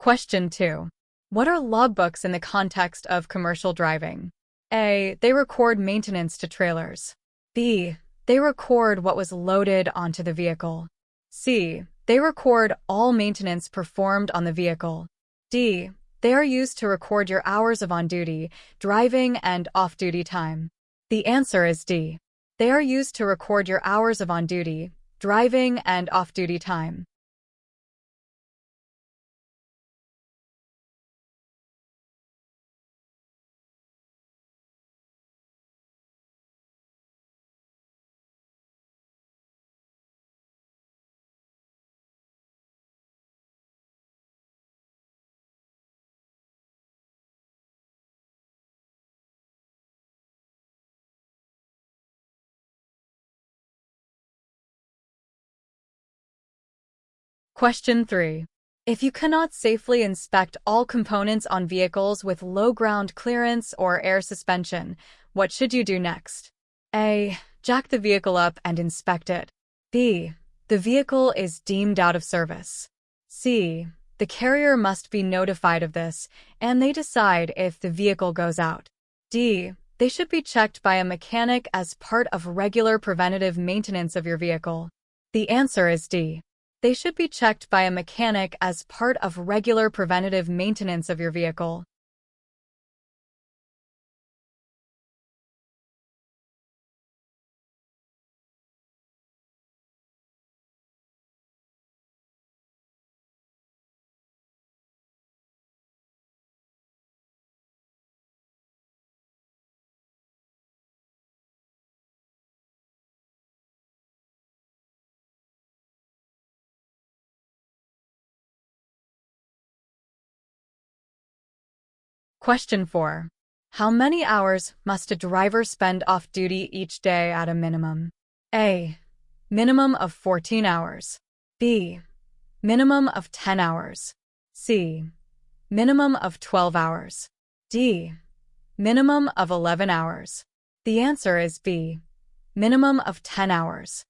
Question 2. What are logbooks in the context of commercial driving? A. They record maintenance to trailers. B. They record what was loaded onto the vehicle. C. They record all maintenance performed on the vehicle. D. They are used to record your hours of on-duty, driving, and off-duty time. The answer is D. They are used to record your hours of on-duty, driving, and off-duty time. Question 3. If you cannot safely inspect all components on vehicles with low ground clearance or air suspension, what should you do next? A. Jack the vehicle up and inspect it. B. The vehicle is deemed out of service. C. The carrier must be notified of this, and they decide if the vehicle goes out. D. They should be checked by a mechanic as part of regular preventative maintenance of your vehicle. The answer is D. They should be checked by a mechanic as part of regular preventative maintenance of your vehicle. Question 4. How many hours must a driver spend off-duty each day at a minimum? A. Minimum of 14 hours. B. Minimum of 10 hours. C. Minimum of 12 hours. D. Minimum of 11 hours. The answer is B. Minimum of 10 hours.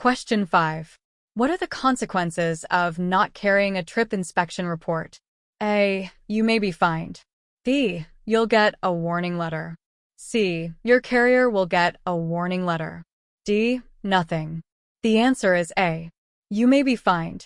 Question 5. What are the consequences of not carrying a trip inspection report? A. You may be fined. B. You'll get a warning letter. C. Your carrier will get a warning letter. D. Nothing. The answer is A. You may be fined.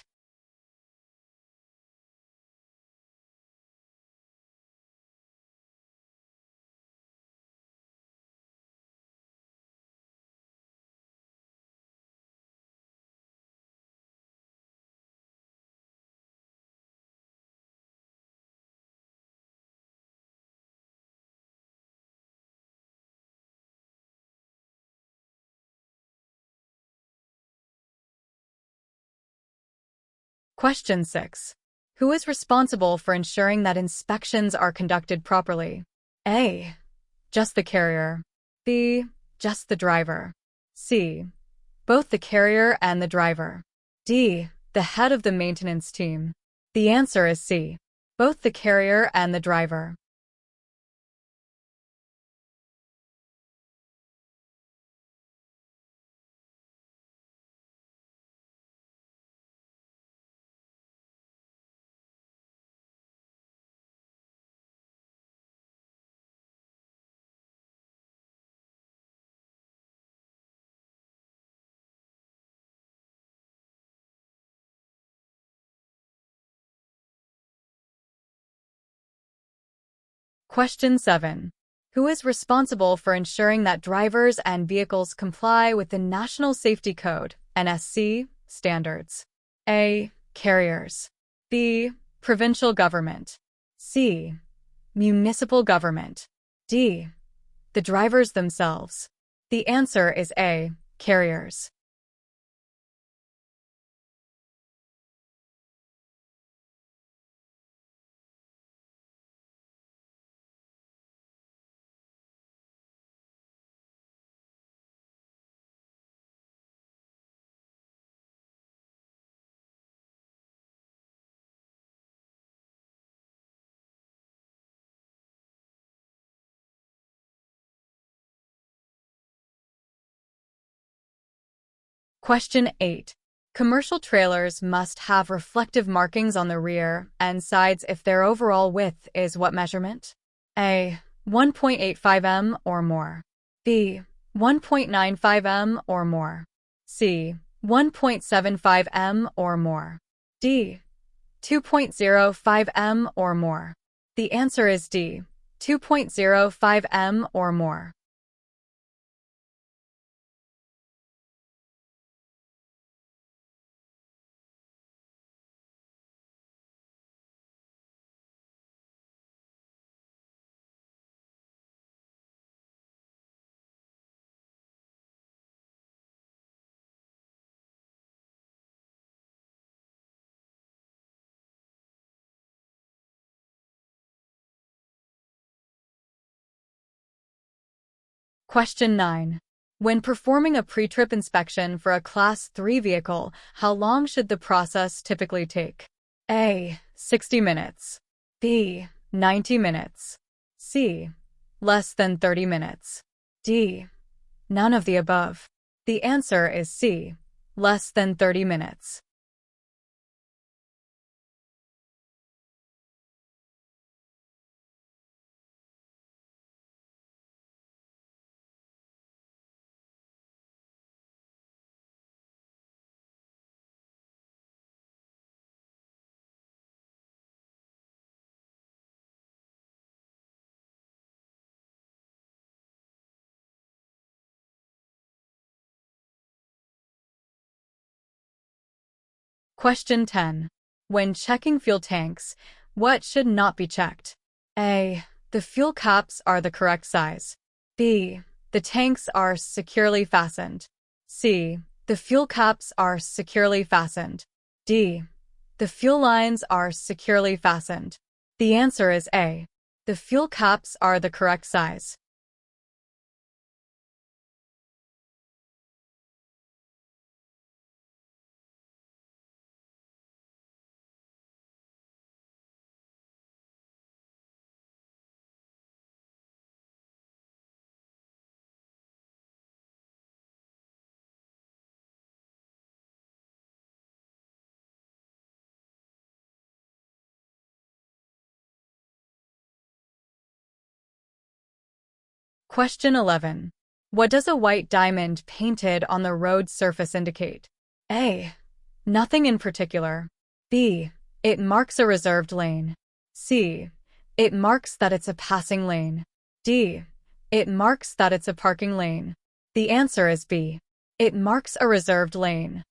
Question 6. Who is responsible for ensuring that inspections are conducted properly? A. Just the carrier. B. Just the driver. C. Both the carrier and the driver. D. The head of the maintenance team. The answer is C. Both the carrier and the driver. Question 7. Who is responsible for ensuring that drivers and vehicles comply with the National Safety Code, NSC, standards? A. Carriers. B. Provincial government. C. Municipal government. D. The drivers themselves. The answer is A. Carriers. Question 8. Commercial trailers must have reflective markings on the rear and sides if their overall width is what measurement? A. 1.85 m or more. B. 1.95 m or more. C. 1.75 m or more. D. 2.05 m or more. The answer is D. 2.05 m or more. Question 9. When performing a pre-trip inspection for a Class 3 vehicle, how long should the process typically take? A. 60 minutes. B. 90 minutes. C. Less than 30 minutes. D. None of the above. The answer is C. Less than 30 minutes. Question 10. When checking fuel tanks, what should not be checked? A. The fuel caps are the correct size. B. The tanks are securely fastened. C. The fuel caps are securely fastened. D. The fuel lines are securely fastened. The answer is A. The fuel caps are the correct size. Question 11. What does a white diamond painted on the road surface indicate? A. Nothing in particular. B. It marks a reserved lane. C. It marks that it's a passing lane. D. It marks that it's a parking lane. The answer is B. It marks a reserved lane.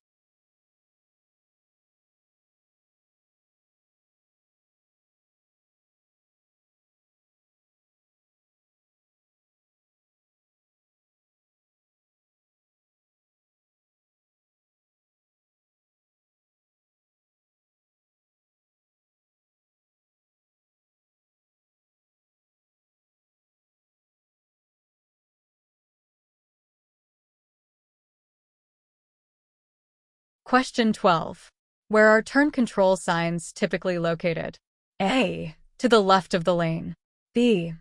Question 12. Where are turn control signs typically located? A. To the left of the lane. B.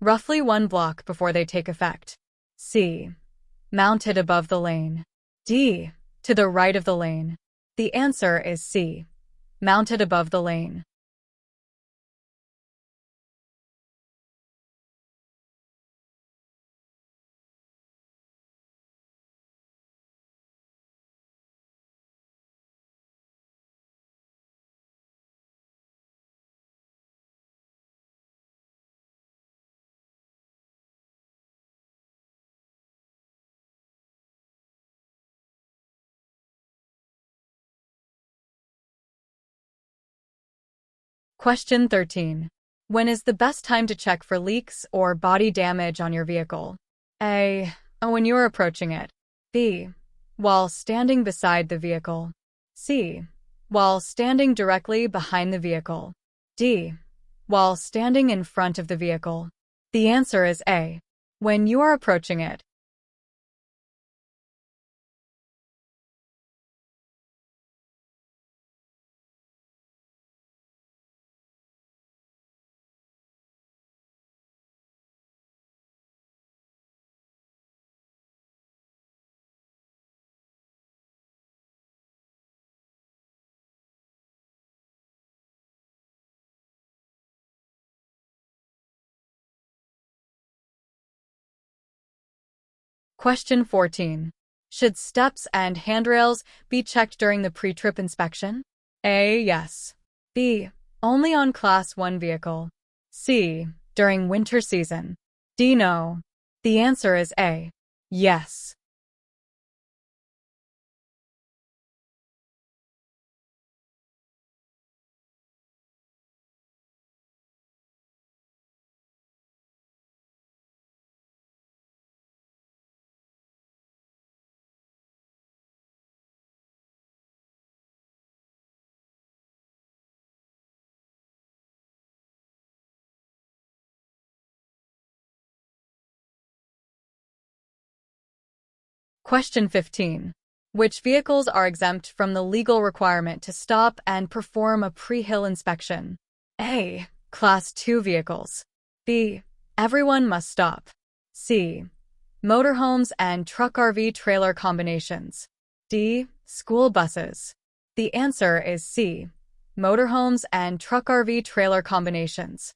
Roughly 1 block before they take effect. C. Mounted above the lane. D. To the right of the lane. The answer is C. Mounted above the lane. Question 13. When is the best time to check for leaks or body damage on your vehicle? A. When you are approaching it. B. While standing beside the vehicle. C. While standing directly behind the vehicle. D. While standing in front of the vehicle. The answer is A. When you are approaching it. Question 14. Should steps and handrails be checked during the pre-trip inspection? A. Yes. B. Only on Class 1 vehicle. C. During winter season. D. No. The answer is A. Yes. Question 15. Which vehicles are exempt from the legal requirement to stop and perform a pre-hill inspection? A. Class 2 vehicles. B. Everyone must stop. C. Motorhomes and truck RV trailer combinations. D. School buses. The answer is C. Motorhomes and truck RV trailer combinations.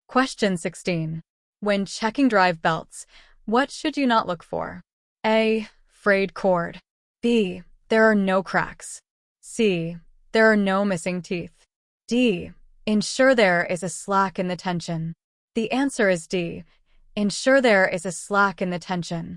Question 16. When checking drive belts, what should you not look for? A. Frayed cord. B. There are no cracks. C. There are no missing teeth. D. Ensure there is a slack in the tension. The answer is D. Ensure there is a slack in the tension.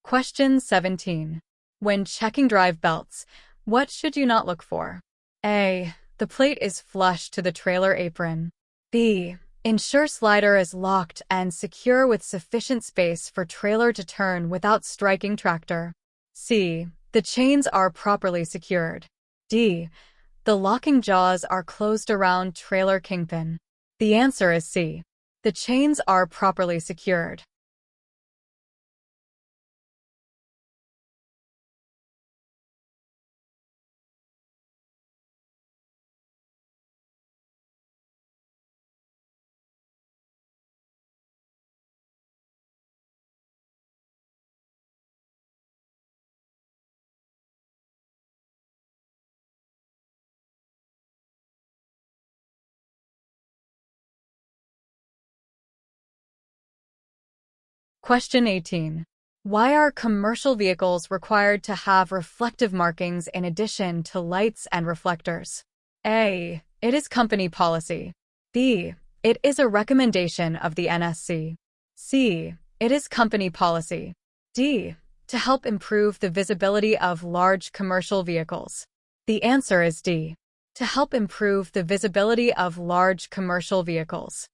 Question 17. When checking drive belts, what should you not look for? A. The plate is flush to the trailer apron. B. Ensure slider is locked and secure with sufficient space for trailer to turn without striking tractor. C. The chains are properly secured. D. The locking jaws are closed around trailer kingpin. The answer is C. The chains are properly secured. Question 18. Why are commercial vehicles required to have reflective markings in addition to lights and reflectors? A. It is company policy. B. It is a recommendation of the NSC. C. It is company policy. D. To help improve the visibility of large commercial vehicles. The answer is D. To help improve the visibility of large commercial vehicles.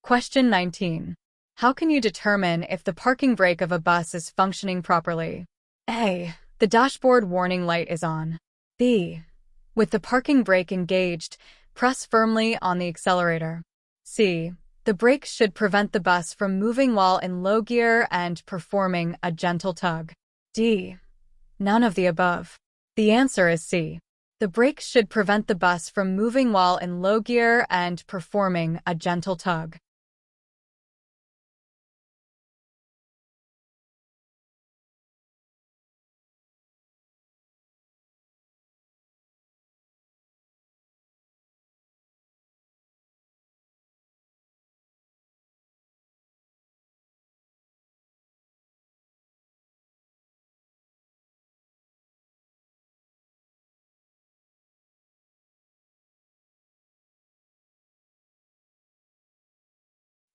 Question 19. How can you determine if the parking brake of a bus is functioning properly? A. The dashboard warning light is on. B. With the parking brake engaged, press firmly on the accelerator. C. The brakes should prevent the bus from moving while in low gear and performing a gentle tug. D. None of the above. The answer is C. The brakes should prevent the bus from moving while in low gear and performing a gentle tug.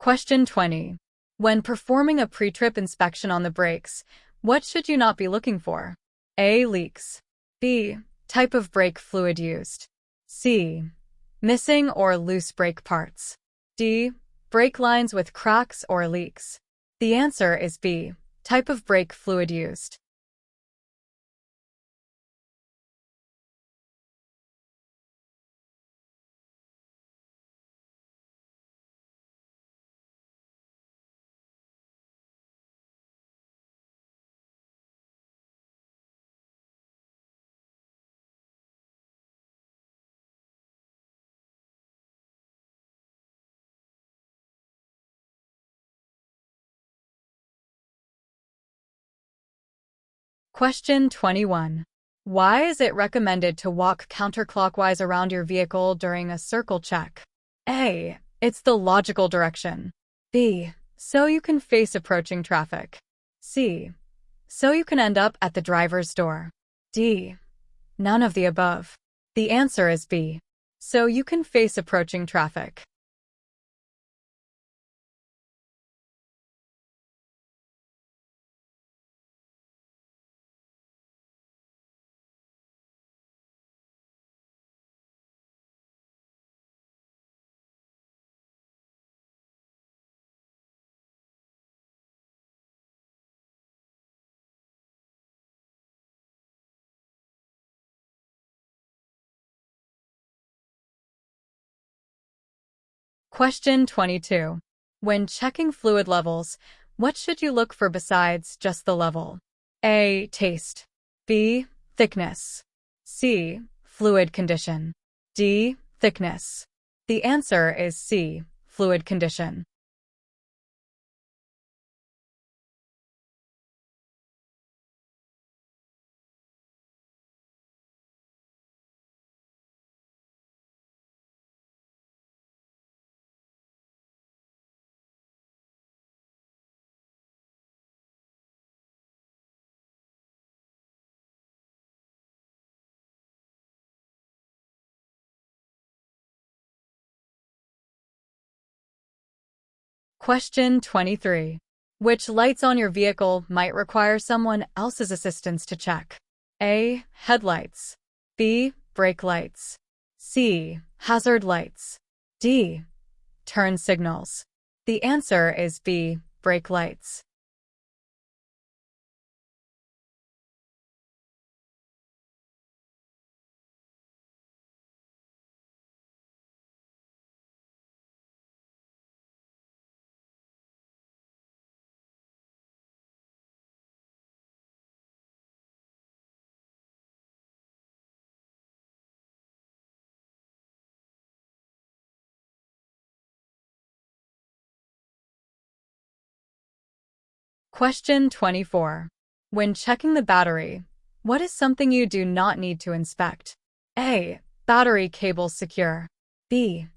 Question 20. When performing a pre-trip inspection on the brakes, what should you not be looking for? A. Leaks. B. Type of brake fluid used. C. Missing or loose brake parts. D. Brake lines with cracks or leaks. The answer is B. Type of brake fluid used. Question 21. Why is it recommended to walk counterclockwise around your vehicle during a circle check? A. It's the logical direction. B. So you can face approaching traffic. C. So you can end up at the driver's door. D. None of the above. The answer is B. So you can face approaching traffic. Question 22. When checking fluid levels, what should you look for besides just the level? A. Taste. B. Thickness. C. Fluid condition. D. Thickness. The answer is C. Fluid condition. Question 23. Which lights on your vehicle might require someone else's assistance to check? A. Headlights. B. Brake lights. C. Hazard lights. D. Turn signals. The answer is B. Brake lights. Question 24. When checking the battery, what is something you do not need to inspect? A. Battery cables secure. B.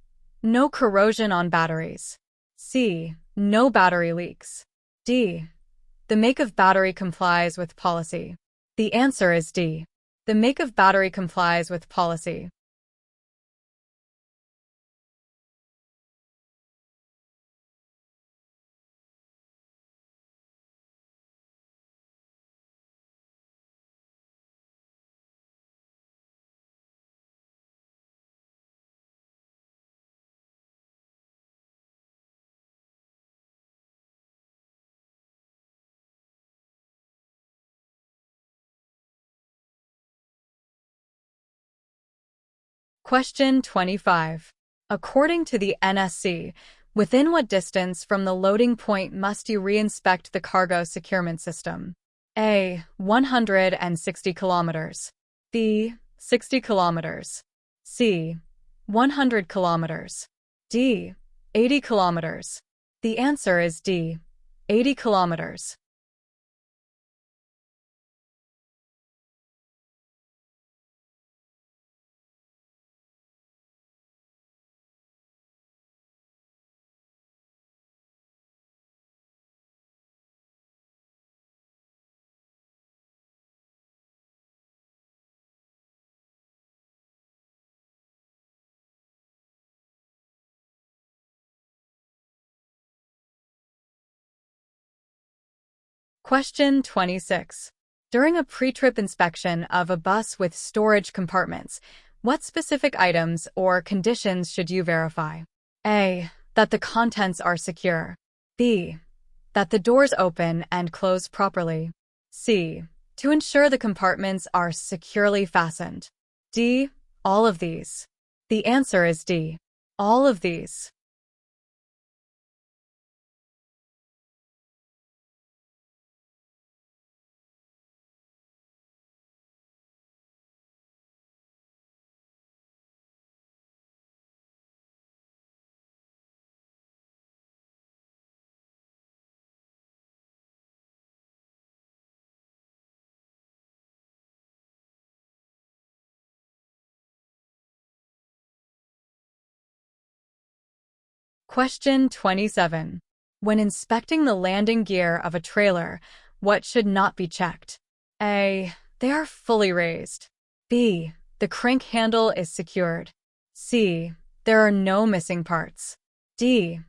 No corrosion on batteries. C. No battery leaks. D. The make of battery complies with policy. The answer is D. The make of battery complies with policy. Question 25. According to the NSC, within what distance from the loading point must you re-inspect the cargo securement system? A. 160 kilometers. B. 60 kilometers. C. 100 kilometers. D. 80 kilometers. The answer is D. 80 kilometers. Question 26. During a pre-trip inspection of a bus with storage compartments, what specific items or conditions should you verify? A. That the contents are secure. B. That the doors open and close properly. C. To ensure the compartments are securely fastened. D. All of these. The answer is D. All of these. Question 27. When inspecting the landing gear of a trailer, what should not be checked? A. They are fully raised. B. The crank handle is secured. C. There are no missing parts. D.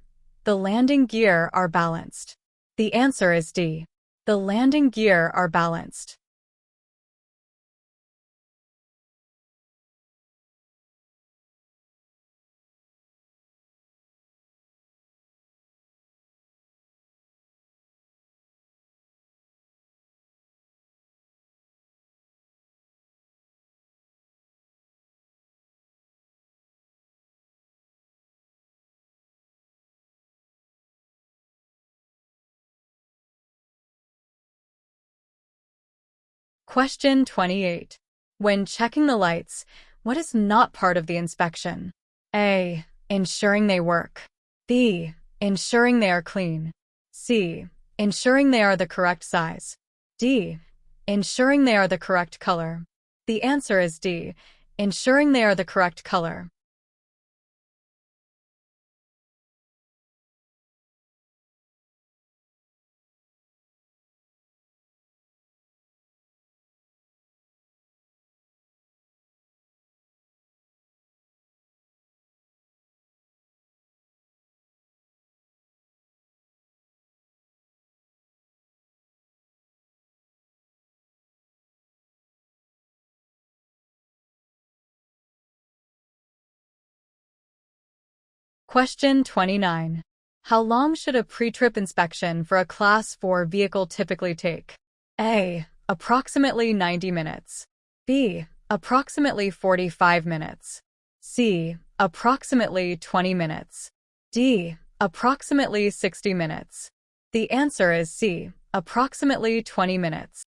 The landing gear are balanced. The answer is D. The landing gear are balanced. Question 28. When checking the lights, what is not part of the inspection? A. Ensuring they work. B. Ensuring they are clean. C. Ensuring they are the correct size. D. Ensuring they are the correct color. The answer is D. Ensuring they are the correct color. Question 29. How long should a pre-trip inspection for a Class 4 vehicle typically take? A. Approximately 90 minutes. B. Approximately 45 minutes. C. Approximately 20 minutes. D. Approximately 60 minutes. The answer is C. Approximately 20 minutes.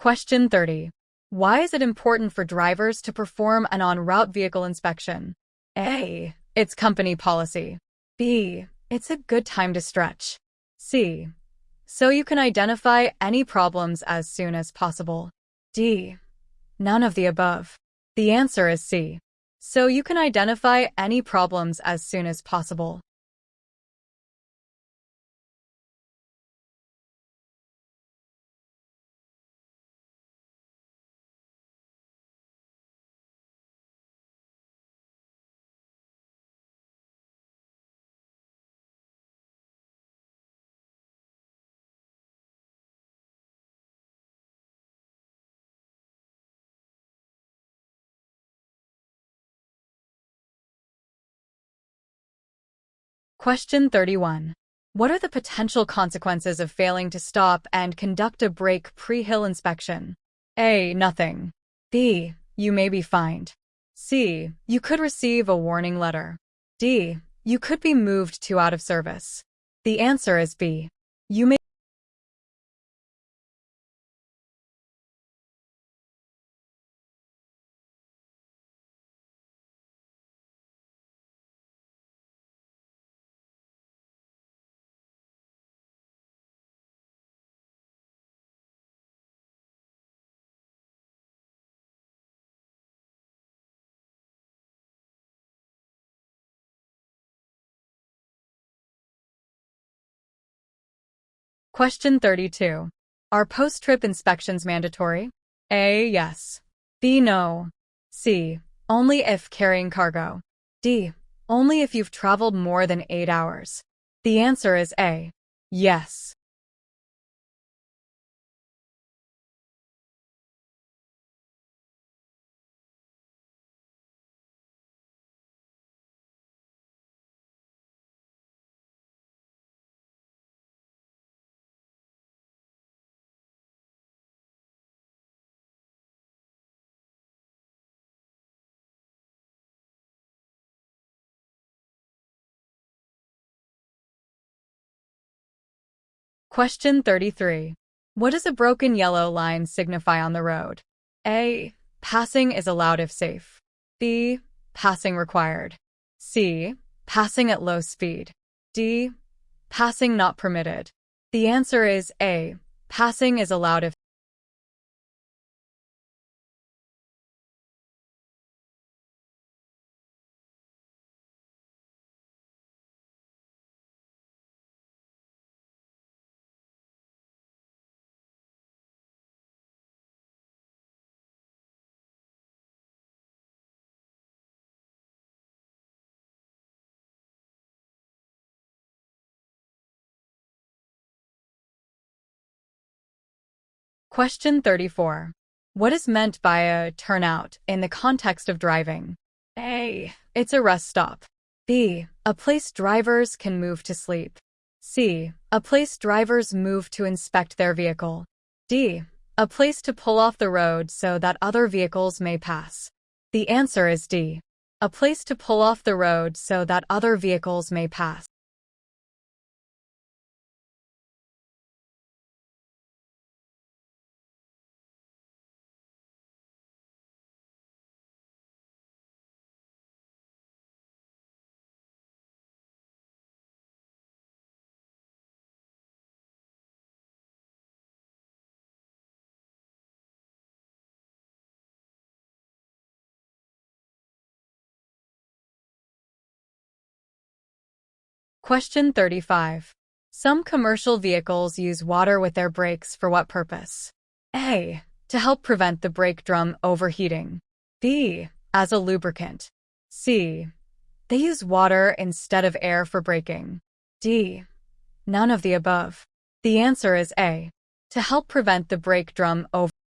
Question 30. Why is it important for drivers to perform an en-route vehicle inspection? A. It's company policy. B. It's a good time to stretch. C. So you can identify any problems as soon as possible. D. None of the above. The answer is C. So you can identify any problems as soon as possible. Question 31. What are the potential consequences of failing to stop and conduct a brake pre-hill inspection? A. Nothing. B. You may be fined. C. You could receive a warning letter. D. You could be moved to out of service. The answer is B. You may. Question 32. Are post-trip inspections mandatory? A. Yes. B. No. C. Only if carrying cargo. D. Only if you've traveled more than 8 hours. The answer is A. Yes. Question 33. What does a broken yellow line signify on the road? A. Passing is allowed if safe. B. Passing required. C. Passing at low speed. D. Passing not permitted. The answer is A. Passing is allowed if. Question 34. What is meant by a turnout in the context of driving? A. It's a rest stop. B. A place drivers can move to sleep. C. A place drivers move to inspect their vehicle. D. A place to pull off the road so that other vehicles may pass. The answer is D. A place to pull off the road so that other vehicles may pass. Question 35. Some commercial vehicles use water with their brakes for what purpose? A. To help prevent the brake drum overheating. B. As a lubricant. C. They use water instead of air for braking. D. None of the above. The answer is A. To help prevent the brake drum overheating.